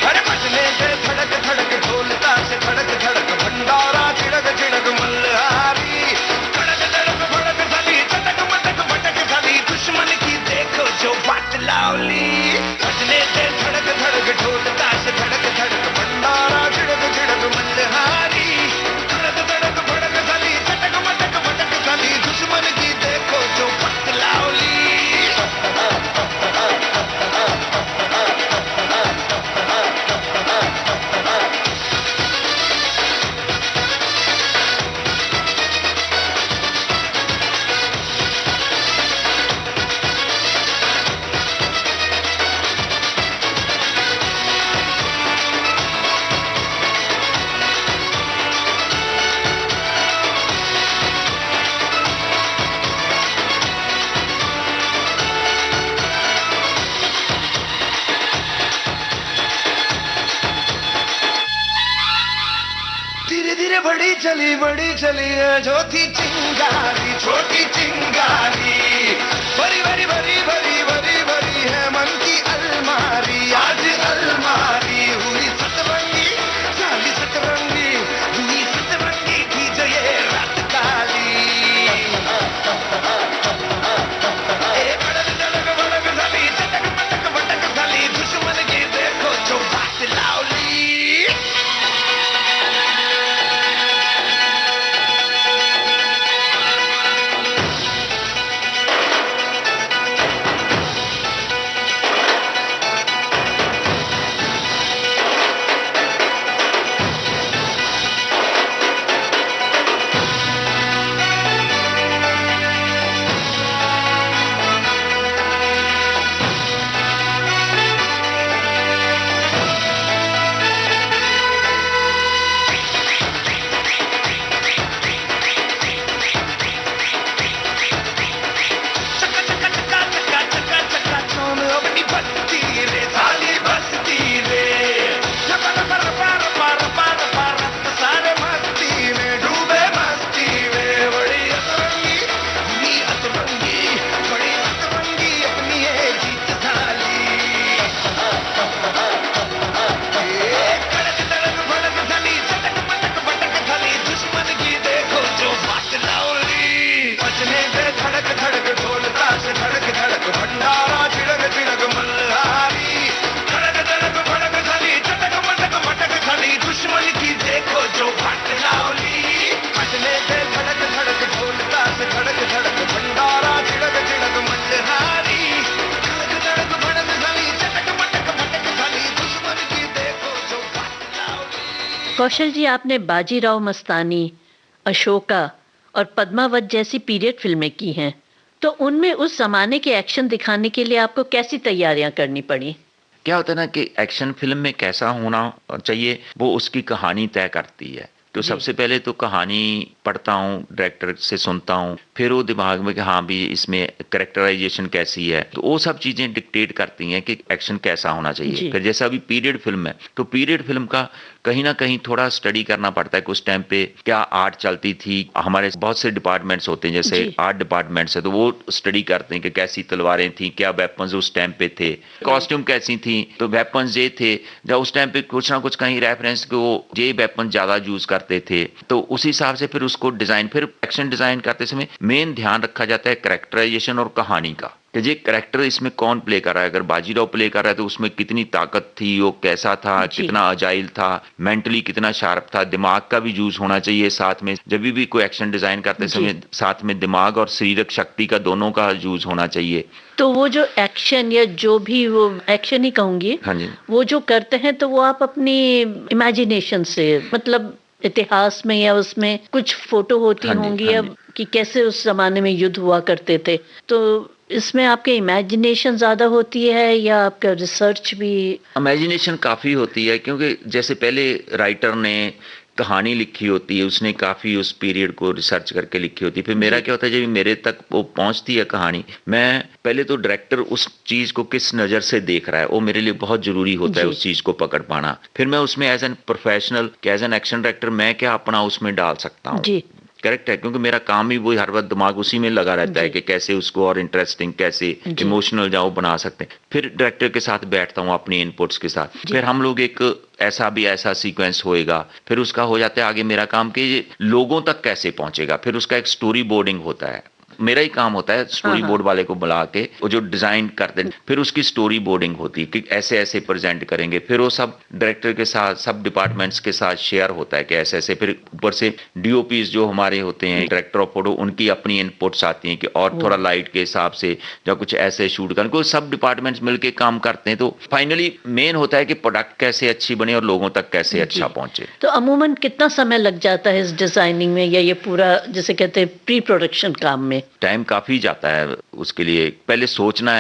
अरे बजने दे धड़क धड़क ढोल ताश धड़क धड़क भंडारा छिड़क छिड़क मल्हारी, धड़क धड़क भड़क साली चटक मटक फटक साली, दुश्मन की देखो जो बात लावली। बजने दे धड़क धड़क ढोल ताश धड़क धड़क भंडारा छिड़क छिड़क मल्हारी, धड़क धड़क भड़क साली चटक मटक फटक साली, दुश्मन की देखो जो बात लावली। धीरे धीरे बड़ी चली है जो थी चिंगारी, छोटी चिंगारी, बड़ी बड़ी बड़ी बड़ी बड़ी बड़ी है मन की अलमारी। आज अलमारी हुई सतरंगी, साली सतरंगी हुई सतरंगी थी जो ये रात काली। ए बड़क डड़क बड़क साली चटक मटक बटक साली, दुश्मन की देखो जो बात लावली। कौशल जी, आपने बाजीराव मस्तानी, अशोका और पद्मावत जैसी पीरियड फिल्में की हैं, तो उनमें उस जमाने के एक्शन दिखाने के लिए आपको कैसी तैयारियां करनी पड़ी? क्या होता है ना कि एक्शन फिल्म में कैसा होना चाहिए वो उसकी कहानी तय करती है। तो सबसे पहले तो कहानी पढ़ता हूँ, डायरेक्टर से सुनता हूँ, फिर वो दिमाग में कि हाँ भी इसमें कैरेक्टराइजेशन कैसी है, तो वो सब चीज़ें डिक्टेट करती हैं कि एक्शन कैसा होना चाहिए। फिर जैसा अभी पीरियड फिल्म है तो पीरियड फिल्म का कहीं ना कहीं थोड़ा स्टडी करना पड़ता है कि उस टाइम पे क्या आर्ट चलती थी। हमारे बहुत से डिपार्टमेंट्स होते हैं, जैसे आर्ट डिपार्टमेंट्स है, तो वो स्टडी करते हैं कि कैसी तलवारें थी, क्या वेपन्स उस टाइम पे थे, कॉस्ट्यूम कैसी थी, तो वेपन्स ये थे जब उस टाइम पे कुछ ना कुछ कहीं रेफरेंस को ये वेपन ज्यादा यूज करते थे, तो उस हिसाब से फिर उसको डिजाइन, फिर एक्शन डिजाइन करते समय मेन ध्यान रखा जाता है कैरेक्टराइजेशन और कहानी का कि ये कैरेक्टर इसमें कौन प्ले कर रहा है। अगर बाजीराव प्ले कर रहा है तो उसमें कितनी ताकत थी, वो कैसा था, कितना अजाइल था, मेंटली कितना शार्प था, दिमाग का भी यूज होना चाहिए साथ में। जब भी कोई एक्शन डिजाइन करते समय साथ में दिमाग और शारीरिक शक्ति का दोनों का यूज होना चाहिए। तो वो जो एक्शन या जो भी वो एक्शन ही कहूंगी, हाँ जी, वो जो करते हैं तो वो आप अपनी इमेजिनेशन से, मतलब इतिहास में या उसमें कुछ फोटो होती होंगी या कि कैसे उस जमाने में युद्ध हुआ करते थे, तो इसमें आपके इमेजिनेशन ज्यादा होती है या आपका रिसर्च भी? इमेजिनेशन काफ़ी होती है, क्योंकि जैसे पहले राइटर ने कहानी लिखी होती है, उसने काफ़ी उस पीरियड को रिसर्च करके लिखी होती है। फिर मेरा क्या होता है, जब मेरे तक वो पहुंचती है कहानी, मैं पहले तो डायरेक्टर उस चीज़ को किस नज़र से देख रहा है वो मेरे लिए बहुत ज़रूरी होता है, उस चीज़ को पकड़ पाना। फिर मैं उसमें as an professional, as an action director, मैं क्या अपना उसमें डाल सकता हूँ। करेक्ट है, क्योंकि मेरा काम ही वही, हर वक्त दिमाग उसी में लगा रहता है कि कैसे उसको और इंटरेस्टिंग, कैसे इमोशनल जाओ बना सकते हैं। फिर डायरेक्टर के साथ बैठता हूँ अपनी इनपुट्स के साथ, फिर हम लोग एक ऐसा सीक्वेंस होएगा, फिर उसका हो जाता है आगे मेरा काम कि ये लोगों तक कैसे पहुंचेगा। फिर उसका एक स्टोरी बोर्डिंग होता है, मेरा ही काम होता है स्टोरी बोर्ड वाले को बुला के, वो जो डिजाइन करते हैं, फिर उसकी स्टोरी बोर्डिंग होती है कि ऐसे ऐसे प्रेजेंट करेंगे। फिर वो सब डायरेक्टर के साथ, सब डिपार्टमेंट्स के साथ शेयर होता है कि ऐसे ऐसे। फिर ऊपर से डीओपीज जो हमारे होते हैं, डायरेक्टर ऑफ फोटो, उनकी अपनी इनपुट्स आती हैं कि और थोड़ा लाइट के हिसाब से या कुछ ऐसे शूट करने को, सब डिपार्टमेंट्स मिलकर काम करते हैं। तो फाइनली मेन होता है कि प्रोडक्ट कैसे अच्छी बने और लोगों तक कैसे अच्छा पहुंचे। तो अमूमन कितना समय लग जाता है इस डिजाइनिंग में, या ये पूरा जिसे कहते हैं प्री प्रोडक्शन काम में? टाइम काफी जाता है उसके लिए। पहले सोचना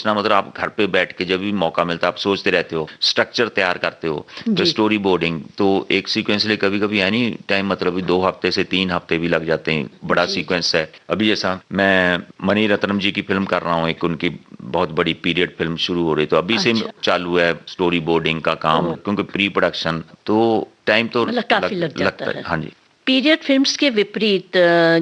मतलब आप घर पे बैठ के जब भी मौका मिलता है आप सोचते रहते हो, स्ट्रक्चर तैयार करते हो, तो स्टोरी बोर्डिंग, तो एक सीक्वेंस लिए कभी कभी है नहीं टाइम, मतलब 2 हफ्ते से 3 हफ्ते भी लग जाते हैं, बड़ा सीक्वेंस है। अभी जैसा मैं मणि रत्नम जी की फिल्म कर रहा हूँ, एक उनकी बहुत बड़ी पीरियड फिल्म शुरू हो रही, तो अभी से चालू है स्टोरी बोर्डिंग का काम, क्योंकि प्री प्रोडक्शन, तो टाइम तो काफी लग जाता है। हाँ जी। पीरियड फिल्म्स के विपरीत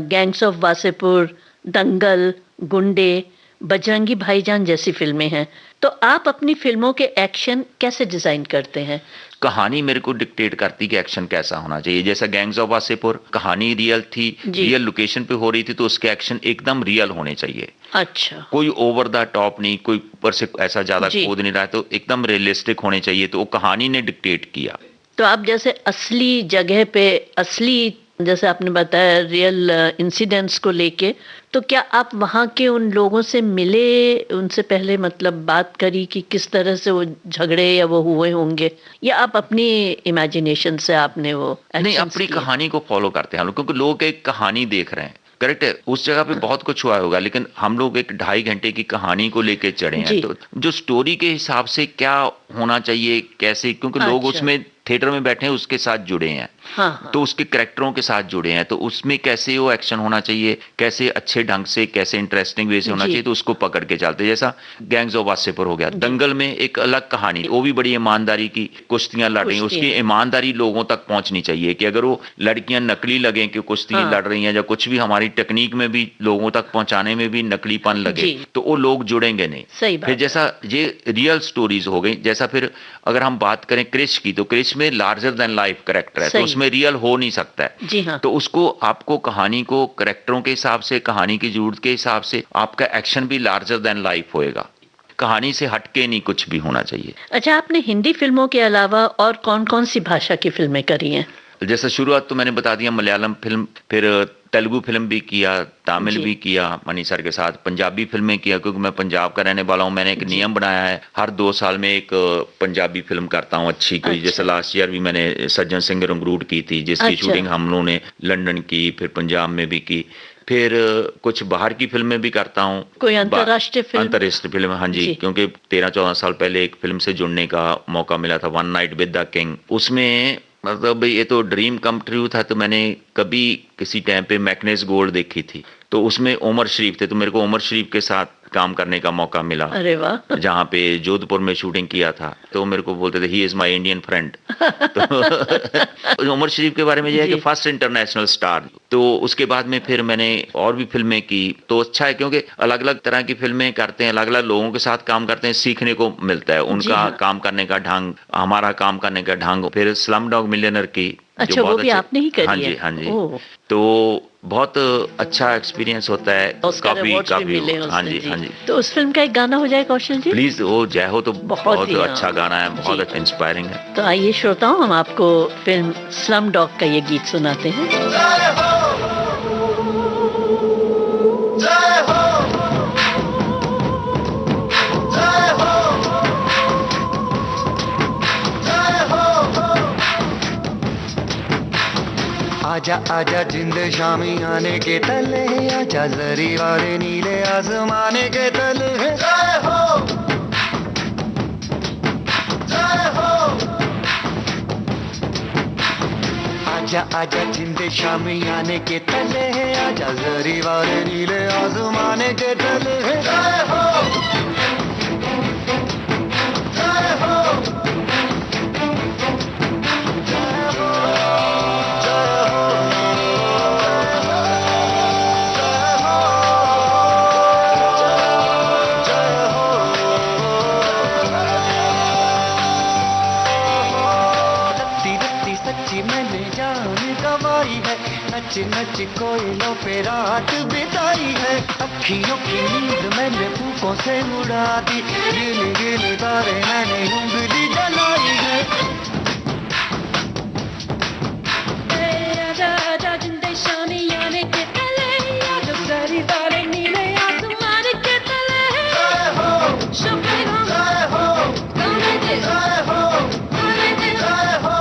गैंग्स ऑफ वासेपुर, दंगल, गुंडे, बजरंगी भाईजान जैसी फिल्में हैं, तो आप अपनी फिल्मों के एक्शन कैसे डिजाइन करते हैं? कहानी मेरे को डिक्टेट करती कि एक्शन कैसा होना चाहिए। जैसा गैंग्स ऑफ वासेपुर, कहानी रियल थी, रियल लोकेशन पे हो रही थी, तो उसके एक्शन एकदम रियल होने चाहिए। अच्छा, कोई ओवर द टॉप नहीं, कोई ऊपर से ऐसा ज्यादा खोद नहीं रहा, तो एकदम रियलिस्टिक होने चाहिए, तो वो कहानी ने डिक्टेट किया। तो आप जैसे असली जगह पे, असली जैसे आपने बताया रियल इंसिडेंट्स को लेके, तो क्या आप वहाँ के उन लोगों से मिले, उनसे पहले मतलब बात करी कि किस तरह से वो झगड़े या वो हुए होंगे, या आप अपनी इमेजिनेशन से आपने वो नहीं, अपनी कहानी को फॉलो करते हैं हम लोग, क्योंकि लोग एक कहानी देख रहे हैं। करेक्ट है, उस जगह पे बहुत कुछ हुआ होगा, लेकिन हम लोग एक 2.5 घंटे की कहानी को लेके चढ़े हैं, तो जो स्टोरी के हिसाब से क्या होना चाहिए, कैसे, क्योंकि लोग उसमें थिएटर में बैठे हैं, उसके साथ जुड़े हैं, तो उसके कैरेक्टरों के साथ जुड़े हैं, तो उसमें कैसे वो एक्शन होना चाहिए, कैसे अच्छे ढंग से, कैसे इंटरेस्टिंग वे से होना चाहिए, तो उसको पकड़ के चलते। जैसा गैंग्स ऑफ वासेपुर हो गया, दंगल में एक अलग कहानी, वो भी बड़ी ईमानदारी की कुश्तियां लड़ रही हैं, उसकी ईमानदारी लोगों तक पहुंचनी चाहिए कि अगर वो लड़कियां नकली लगे कि कुश्तियां लड़ रही हैं, या कुछ भी हमारी टेक्निक में भी लोगों तक पहुंचाने में भी नकलीपन लगे, तो वो लोग जुड़ेंगे नहीं। फिर जैसा ये रियल स्टोरीज हो गई, जैसा फिर अगर हम बात करें क्रिश की, तो क्रिश में लार्जर देन लाइफ करेक्टर है, तो उसमें रियल हो नहीं सकता है। जी हाँ। तो उसको, आपको कहानी को करेक्टरों के हिसाब से, कहानी की जरूरत के हिसाब से आपका एक्शन भी लार्जर देन लाइफ होएगा, कहानी से हटके नहीं कुछ भी होना चाहिए। अच्छा, आपने हिंदी फिल्मों के अलावा और कौन कौन सी भाषा की फिल्में करी हैं? जैसे शुरुआत तो मैंने बता दिया, मलयालम फिल्म, फिर तेलुगु फिल्म भी किया, तमिल भी किया मनी सर के साथ, पंजाबी फिल्में किया, क्योंकि मैं पंजाब का रहने वाला हूँ। मैंने एक नियम बनाया है, हर 2 साल में एक पंजाबी फिल्म करता हूँ अच्छी कोई। जैसे लास्ट ईयर भी मैंने सज्जन सिंह रंगरूट की थी, जिसकी शूटिंग हम लोगों ने लंदन की, फिर पंजाब में भी की। फिर कुछ बाहर की फिल्में भी करता हूँ। कोई अंतर्राष्ट्रीय फिल्म? अंतर्राष्ट्रीय फिल्म, हाँ जी, क्योंकि 13-14 साल पहले एक फिल्म से जुड़ने का मौका मिला था, one night with the king. उसमें मतलब ये तो ड्रीम कम ट्रू था। तो मैंने कभी किसी टाइम पे मैग्नेस गोल्ड देखी थी, तो उसमें उमर शरीफ थे, तो मेरे को उमर शरीफ के साथ काम करने का मौका मिला। अरे वाह। जहाँ पे जोधपुर में शूटिंग किया था, तो मेरे को बोलते थे he is my Indian friend. तो उमर शरीफ के बारे में यह है कि फर्स्ट इंटरनेशनल स्टार। तो उसके बाद में फिर मैंने और भी फिल्में की, तो अच्छा है क्योंकि अलग अलग तरह की फिल्में करते हैं, अलग अलग लोगों के साथ काम करते हैं, सीखने को मिलता है उनका काम करने का ढंग, हमारा काम करने का ढंग। फिर स्लम डॉग मिलियनेयर की, अच्छा, वो भी आपने ही करी है? हाँ जी। तो बहुत अच्छा एक्सपीरियंस होता है, काफी हाँ जी। तो उस फिल्म का एक गाना हो जाए कौशल जी प्लीज। वो जय हो तो बहुत अच्छा गाना है, बहुत अच्छा इंस्पायरिंग है। तो आइए श्रोताओं, हम आपको फिल्म स्लम डॉग का ये गीत सुनाते हैं। आजा आजा जिंद शामी आने के तले, आजा जरी वाले नीले आसमाने के तले। जय हो जय हो, आजा आजा जिंद शामी आने के तले, आजा जरी वाले नीले आसमाने के तले। जय हो जय हो नच नच कोयलों पे रात बिताई है, अखियों की नींद मैंने फूकों से उड़ा दी, गिन गिन तारे मैंने उंगली जलाई है। आजा आजा जिंदे शामी आने के तले, आजा सारी तारे नीले आसमान के तले। जय हो शुक्रिया, जय हो कामदे, जय हो कामदे, जय हो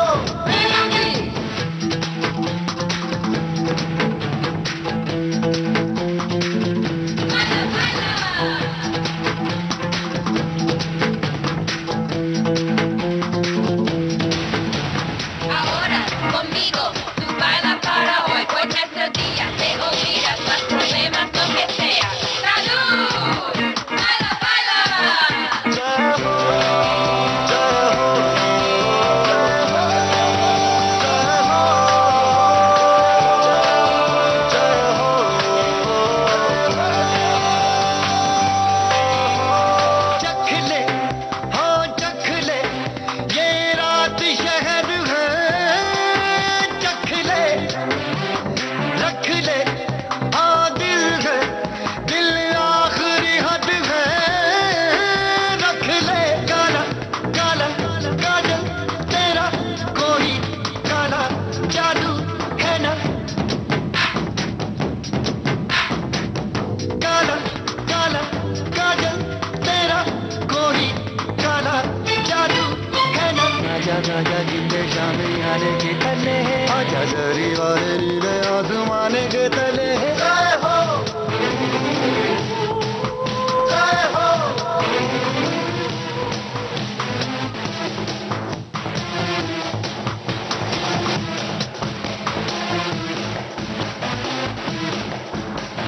आजा जिंदे शामी आने के तले, आजा जरी वाले नीले आसमाने के तले। जय हो जय हो,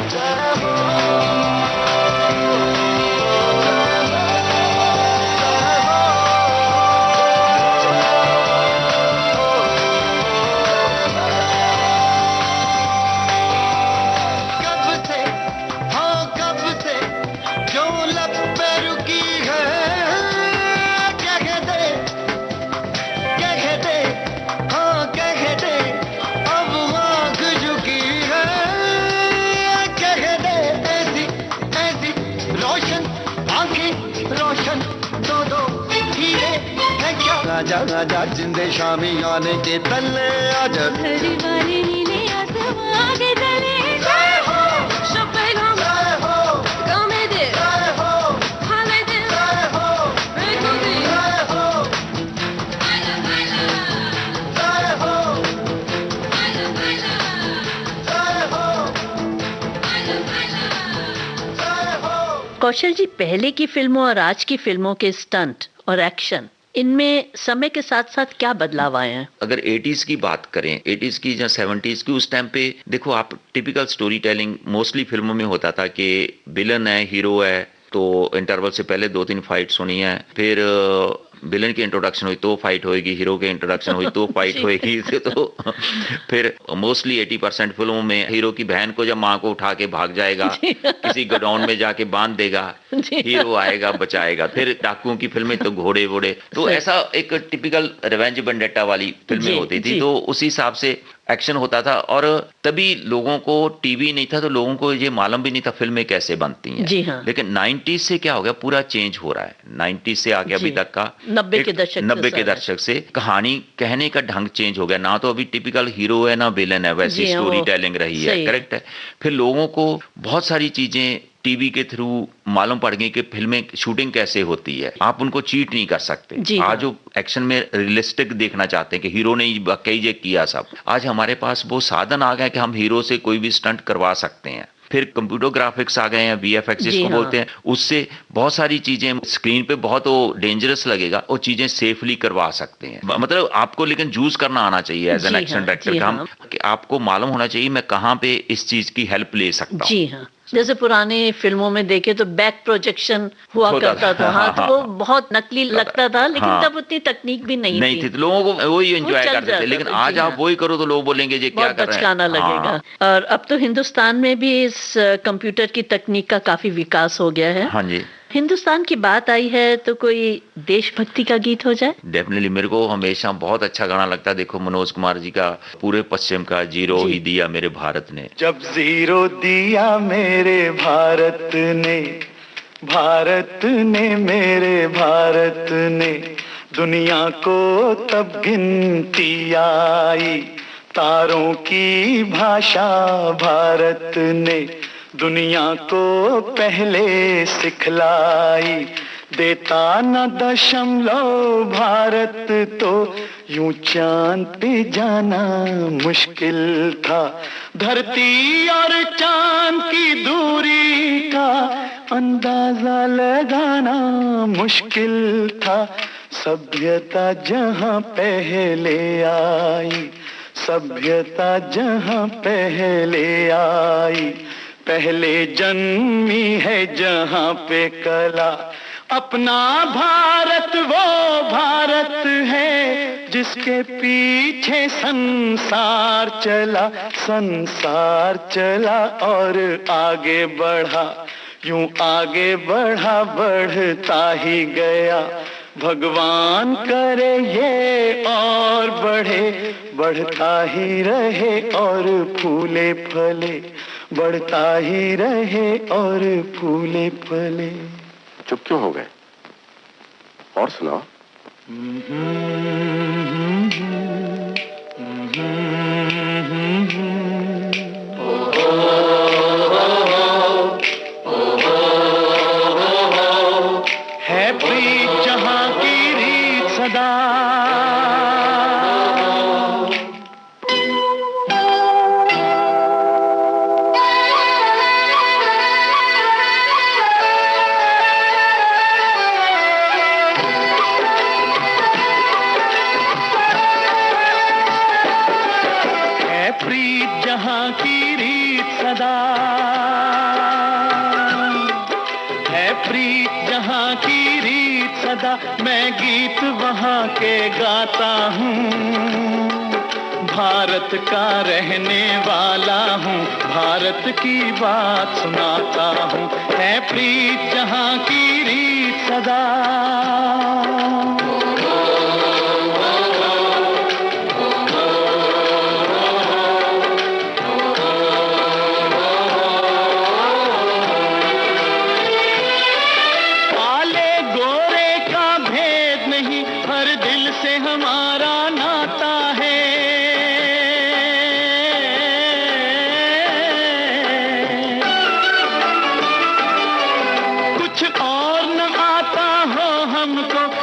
जय हो आजा आजा जिंदे शामी आने के तले, आजा हरी वाली नीले आसमां के तले। जय हो शुक्रिया, जय हो कामदे, जय हो कामदे, जय हो बेकुदी, जय हो बाला बाला, जय हो बाला बाला, जय हो बाला बाला, जय हो। कौशल जी, पहले की फिल्मों और आज की फिल्मों के स्टंट और एक्शन, इनमें समय के साथ साथ क्या बदलाव आए हैं? अगर 80s की बात करें, 80s की या 70s की, उस टाइम पे देखो आप, टिपिकल स्टोरी टेलिंग मोस्टली फिल्मों में होता था कि विलन है, हीरो है, तो इंटरवल से पहले 2-3 फाइट्स होनी है, फिर विलन की इंट्रोडक्शन हुई तो फाइट होएगी, हीरो की इंट्रोडक्शन हुई तो फाइट होएगी। तो फिर मोस्टली 80% फिल्मों में हीरो की बहन को जब माँ को उठा के भाग जाएगा, किसी गोडाउन में जाके बांध देगा, हीरो आएगा बचाएगा। फिर डाकुओं की फिल्में तो घोड़े वोड़े, तो ऐसा एक टिपिकल रिवेंज वेंडेटा वाली फिल्में होती थी। तो उसी हिसाब से एक्शन होता था, और तभी लोगों को टीवी नहीं था तो लोगों को ये मालूम भी नहीं था फिल्में कैसे बनती हैं। जी हाँ। लेकिन 90s से क्या हो गया, पूरा चेंज हो रहा है। 90s से आगे अभी तक का 90 के दशक से कहानी कहने का ढंग चेंज हो गया। ना तो अभी टिपिकल हीरो है ना विलन है, वैसी स्टोरी टेलिंग रही है, करेक्ट है। फिर लोगों को बहुत सारी चीजें टीवी के थ्रू मालूम पड़ गई कि फिल्में शूटिंग कैसे होती है, आप उनको चीट नहीं कर सकते। आज जो एक्शन में रियलिस्टिक देखना चाहते हैं कि हीरो ने कई जे किया सब, आज हमारे पास वो साधन आ गए कि हम हीरो से कोई भी स्टंट करवा सकते हैं। फिर कंप्यूटर ग्राफिक्स आ गए हैं, वीएफएक्स जिसको बोलते हैं, उससे बहुत सारी चीजें स्क्रीन पे बहुत वो डेंजरस लगेगा, वो चीजें सेफली करवा सकते हैं। मतलब आपको लेकिन चूज करना आना चाहिए एज एन एक्शन डायरेक्टर, हम कि आपको मालूम होना चाहिए मैं कहाँ पे इस चीज की हेल्प ले सकता हूँ। जी हाँ, जैसे पुराने फिल्मों में देखे तो बैक प्रोजेक्शन हुआ करता था। हाँ, तो वो बहुत नकली लगता था, लेकिन तब उतनी तकनीक भी नहीं थी, तो लोगों को वही एंजॉय करते थे। लेकिन आज आप वही करो तो लोग बोलेंगे ये क्या कर रहे हैं, बचकाना लगेगा। और अब तो हिंदुस्तान में भी इस कंप्यूटर की तकनीक का काफी विकास हो गया है। हाँ जी, हिंदुस्तान की बात आई है तो कोई देशभक्ति का गीत हो जाए। डेफिनेटली, मेरे को हमेशा बहुत अच्छा गाना लगता है। देखो मनोज कुमार जी का पूरे पश्चिम का जीरो ही दिया मेरे भारत ने। जब जीरो दिया मेरे भारत ने, भारत ने मेरे भारत ने, दुनिया को तब गिनती आई, तारों की भाषा भारत ने दुनिया को पहले सिखलाई, देता न दशमलव भारत तो यूं चांद पे जाना मुश्किल था, धरती और चांद की दूरी का अंदाजा लगाना मुश्किल था, सभ्यता जहां पहले आई, सभ्यता जहां पहले आई, पहले जन्मी है जहां पे कला, अपना भारत वो भारत है जिसके पीछे संसार चला, संसार चला और आगे बढ़ा, यूं आगे बढ़ा बढ़ता ही गया, भगवान करे ये और बढ़े, बढ़ता ही रहे और फूले फले, बढ़ता ही रहे और फूले फले। चुप क्यों हो गए? और सुनाओ। है प्रीत जहां की रीत सदा, जहां की रीत सदा है, प्रीत जहां की रीत सदा, मैं गीत वहां के गाता हूँ, भारत का रहने वाला हूँ, भारत की बात सुनाता हूँ, है प्रीत जहां की रीत सदा।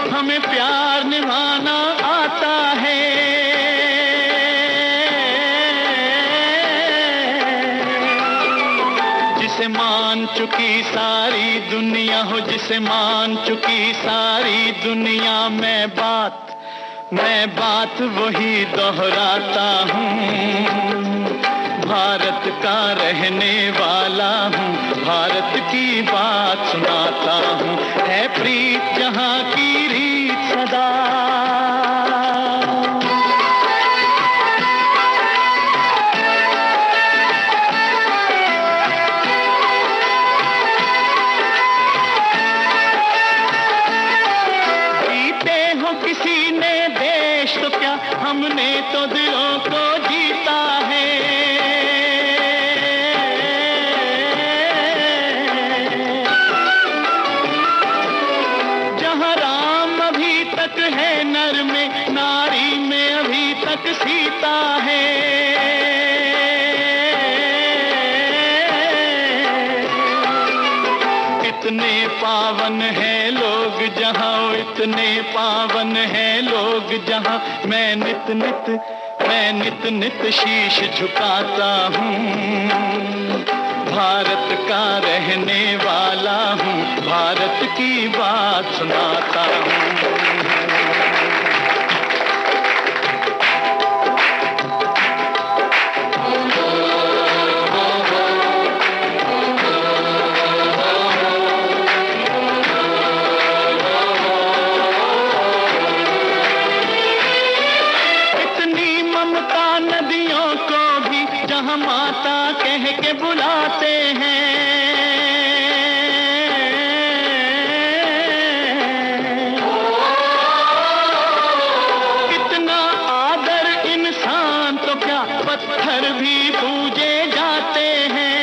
हमें प्यार निभाना आता है, जिसे मान चुकी सारी दुनिया हो, जिसे मान चुकी सारी दुनिया, मैं बात वही दोहराता हूँ, भारत का रहने वाला हूँ, भारत की बात सुनाता हूँ, है प्रीत जहाँ की रीत सदा। जीते हो किसी ने देश तो क्या, हमने तो दिलों को जीता है, है नर में नारी में अभी तक सीता है, पावन है लोग जहाँ, इतने पावन है लोग जहाँ, मैं नित नित शीश झुकाता हूँ। भारत का रहने वाला हूँ, भारत की बात सुनाता हूँ। माता कह के बुलाते हैं, कितना आदर इंसान तो क्या पत्थर भी पूजे जाते हैं।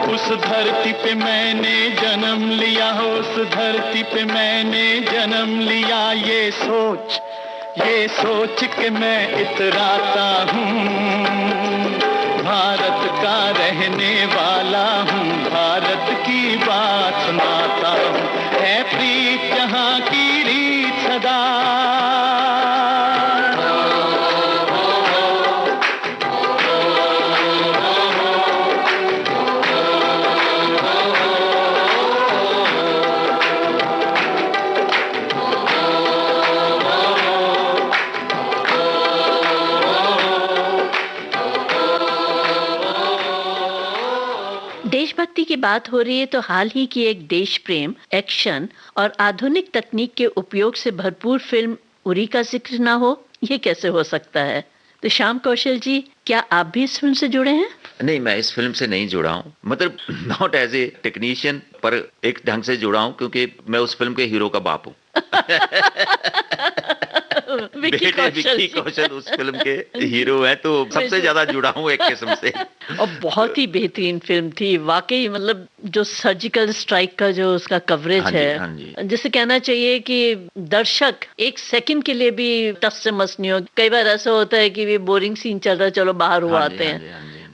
उस धरती पे मैंने जन्म लिया, उस धरती पे मैंने जन्म लिया, ये सोच के मैं इतराता हूँ। भारत का रहने वाला हूँ, भारत की बात सुनाता हूँ। है प्रीत जहाँ की रीत सदा, देशभक्ति की बात हो रही है तो हाल ही की एक देश प्रेम, एक्शन और आधुनिक तकनीक के उपयोग से भरपूर फिल्म उरी का जिक्र ना हो, ये कैसे हो सकता है? तो श्याम कौशल जी, क्या आप भी इस फिल्म से जुड़े हैं? नहीं, मैं इस फिल्म से नहीं जुड़ा हूँ, मतलब नॉट एज ए टेक्नीशियन, पर एक ढंग से जुड़ा हूँ क्योंकि मैं उस फिल्म के हीरो का बाप हूँ। विक्की कौशल उस फिल्म के हीरो हैं, तो सबसे ज्यादा जुड़ा हूँ एक किस्म से। और बहुत ही बेहतरीन फिल्म थी वाकई, मतलब जो सर्जिकल स्ट्राइक का जो उसका कवरेज है, जिसे कहना चाहिए कि दर्शक एक सेकंड के लिए भी टस से मस नहीं हो। कई बार ऐसा होता है कि बोरिंग सीन चल रहा है, चलो बाहर हुआ आते हैं,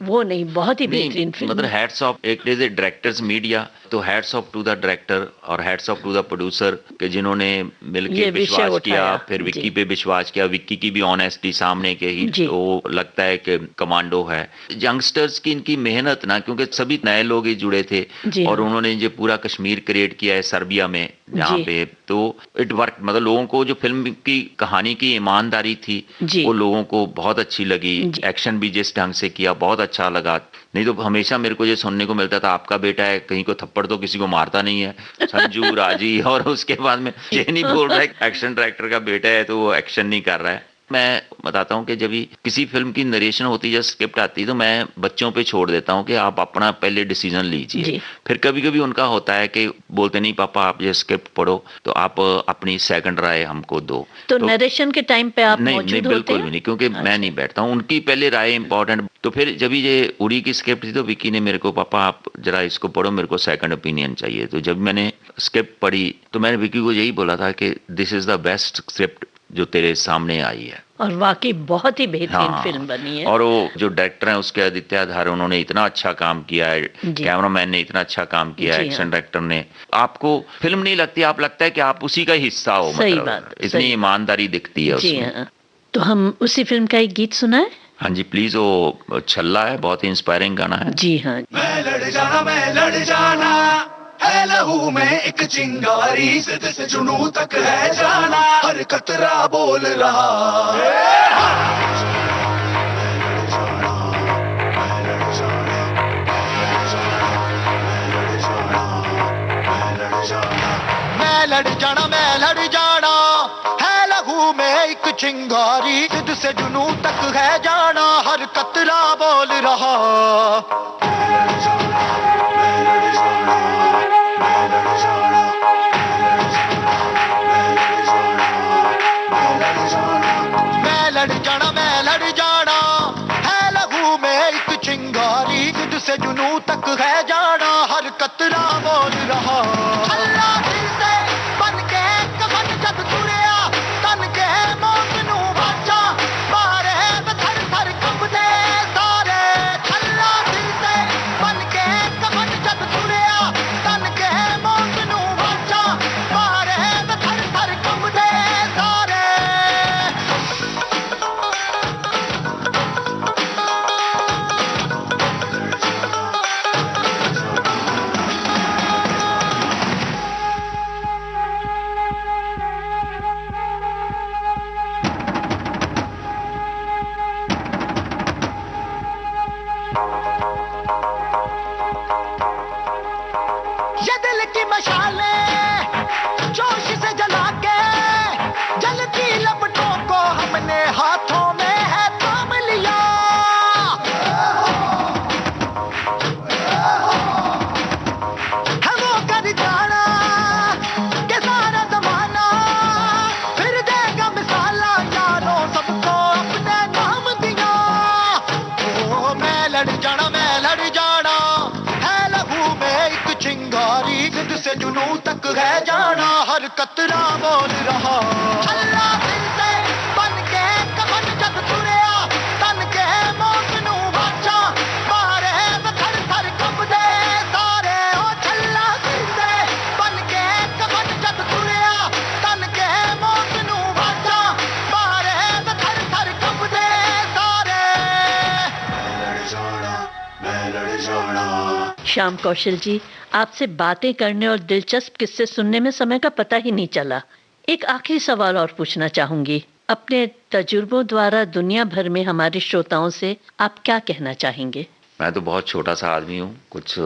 वो नहीं, बहुत ही बेहतरीन फिल्म। मतलब हैट्स ऑफ, एक इज ए डायरेक्टर्स मीडिया, तो hats off to the director और hats off to the producer के जिन्होंने मिलके विश्वास किया, फिर विक्की पे विश्वास किया। विक्की की भी ऑनेस्टी सामने के ही तो लगता है कि कमांडो है। यंगस्टर्स की इनकी मेहनत ना, क्योंकि सभी नए लोग ही जुड़े थे और उन्होंने जो पूरा कश्मीर क्रिएट किया है सर्बिया में, जहाँ पे तो इट वर्क, मतलब लोगों को जो फिल्म की कहानी की ईमानदारी थी वो लोगों को बहुत अच्छी लगी। एक्शन भी जिस ढंग से किया बहुत अच्छा लगा। नहीं तो हमेशा मेरे को ये सुनने को मिलता था, आपका बेटा है, कहीं को थप्पड़ तो किसी को मारता नहीं है, संजू राजी, और उसके बाद में ये नहीं बोल रहा है एक्शन डायरेक्टर का बेटा है तो वो एक्शन नहीं कर रहा है। मैं बताता हूँ कि जब भी किसी फिल्म की नरेशन होती है, स्क्रिप्ट आती है, तो मैं बच्चों पे छोड़ देता हूँ कि आप अपना पहले डिसीजन लीजिए। फिर कभी कभी उनका होता है कि बोलते नहीं पापा आप ये स्क्रिप्ट पढ़ो, तो आप अपनी सेकंड राय हमको दो। तो नरेशन के टाइम पे आप नहीं बिल्कुल भी नहीं, क्योंकि मैं नहीं बैठता हूँ, उनकी पहले राय इंपॉर्टेंट। तो फिर जब ये उड़ी की स्क्रिप्ट थी तो विक्की ने मेरे को, पापा आप जरा इसको पढ़ो, मेरे को सेकंड ओपिनियन चाहिए। तो जब मैंने स्क्रिप्ट पढ़ी तो मैंने विक्की को यही बोला था कि this is the best script जो तेरे सामने आई है। और वाकई बहुत ही बेहतरीन फिल्म बनी है। और वो जो डायरेक्टर हैं उसके आदित्य धारे, उन्होंने इतना अच्छा काम किया है, कैमरामैन ने इतना अच्छा काम किया है, एक्शन डायरेक्टर ने। आपको फिल्म नहीं लगती, आप लगता है कि आप उसी का हिस्सा हो। सही मतलब बात, इतनी ईमानदारी दिखती है उसमें। तो हम उसी फिल्म का एक गीत सुनाए? हाँ जी प्लीज। वो छल्ला है, बहुत ही इंस्पायरिंग गाना है। जी हाँ। मैं लड़ जाना है लहू में एक चिंगारी, जिद से जुनू तक है जाना, हर कतरा बोल रहा। मैं लड़ जाना है लहू में एक चिंगारी, जिद से जुनू तक है जाना, हर कतरा बोल रहा। मैं लड़ जाना है लहू में एक चिंगारी, जिद से जुनू तक है जाना, हर कतरा बोल रहा। अल्लाह दिल से बन के कफन जब तुरिया, तन के मौत नू बाचा, मारे थर थर कंबदे सारे। ये दिल की मशालें जोश से जला के जलती लपटों को हमने हाथों में है थाम लिया। है वो कर जाना के सारा जमाना फिर देगा मिसाला यारों सबको अपने नाम दिया। ओ मैं लड़ जाना है लहू में एक चिंगारी जिद से जुनू तक है जाना हर कतरा बोल रहा। अल्लाह दिल से बन के कफन जब तुरया तन के मौत नू बाचा मारे थर थर कंबदे सारे ओ छल्ला दिल से बन के कफन जब तुरया तन के मौत नू बाचा मारे थर थर कंबदे सारे। मैं लड़ जाना। श्याम कौशल जी, आपसे बातें करने और दिलचस्प किस्से सुनने में समय का पता ही नहीं चला। एक आखिरी सवाल और पूछना चाहूंगी। अपने तजुर्बों द्वारा दुनिया भर में हमारे श्रोताओं से आप क्या कहना चाहेंगे? मैं तो बहुत छोटा सा आदमी हूँ, कुछ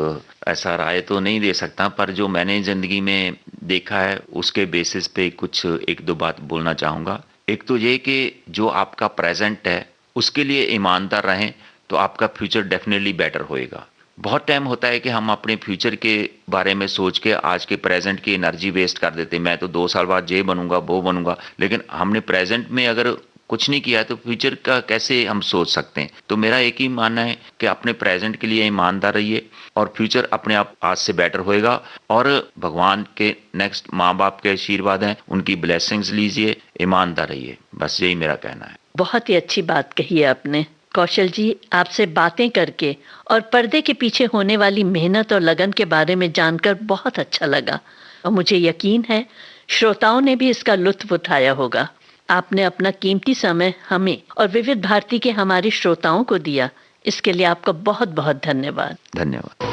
ऐसा राय तो नहीं दे सकता, पर जो मैंने जिंदगी में देखा है उसके बेसिस पे कुछ एक दो बात बोलना चाहूँगा। एक तो ये कि जो आपका प्रेजेंट है उसके लिए ईमानदार रहें तो आपका फ्यूचर डेफिनेटली बेटर होएगा। बहुत टाइम होता है कि हम अपने फ्यूचर के बारे में सोच के आज के प्रेजेंट की एनर्जी वेस्ट कर देते हैं। मैं तो 2 साल बाद ये बनूंगा वो बनूंगा, लेकिन हमने प्रेजेंट में अगर कुछ नहीं किया तो फ्यूचर का कैसे हम सोच सकते हैं। तो मेरा एक ही मानना है कि अपने प्रेजेंट के लिए ईमानदार रहिए और फ्यूचर अपने आप आज से बेटर होएगा। और भगवान के नेक्स्ट माँ बाप के आशीर्वाद हैं, उनकी ब्लेसिंग्स लीजिए, ईमानदार रहिए, बस यही मेरा कहना है। बहुत ही अच्छी बात कही है आपने। कौशल जी, आपसे बातें करके और पर्दे के पीछे होने वाली मेहनत और लगन के बारे में जानकर बहुत अच्छा लगा और मुझे यकीन है श्रोताओं ने भी इसका लुत्फ उठाया होगा। आपने अपना कीमती समय हमें और विविध भारती के हमारे श्रोताओं को दिया, इसके लिए आपका बहुत बहुत धन्यवाद। धन्यवाद।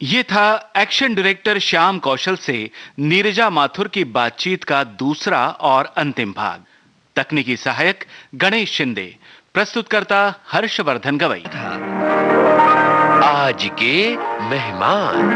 ये था एक्शन डायरेक्टर श्याम कौशल से नीरजा माथुर की बातचीत का दूसरा और अंतिम भाग। तकनीकी सहायक गणेश शिंदे, प्रस्तुतकर्ता हर्षवर्धन गवई। आज के मेहमान।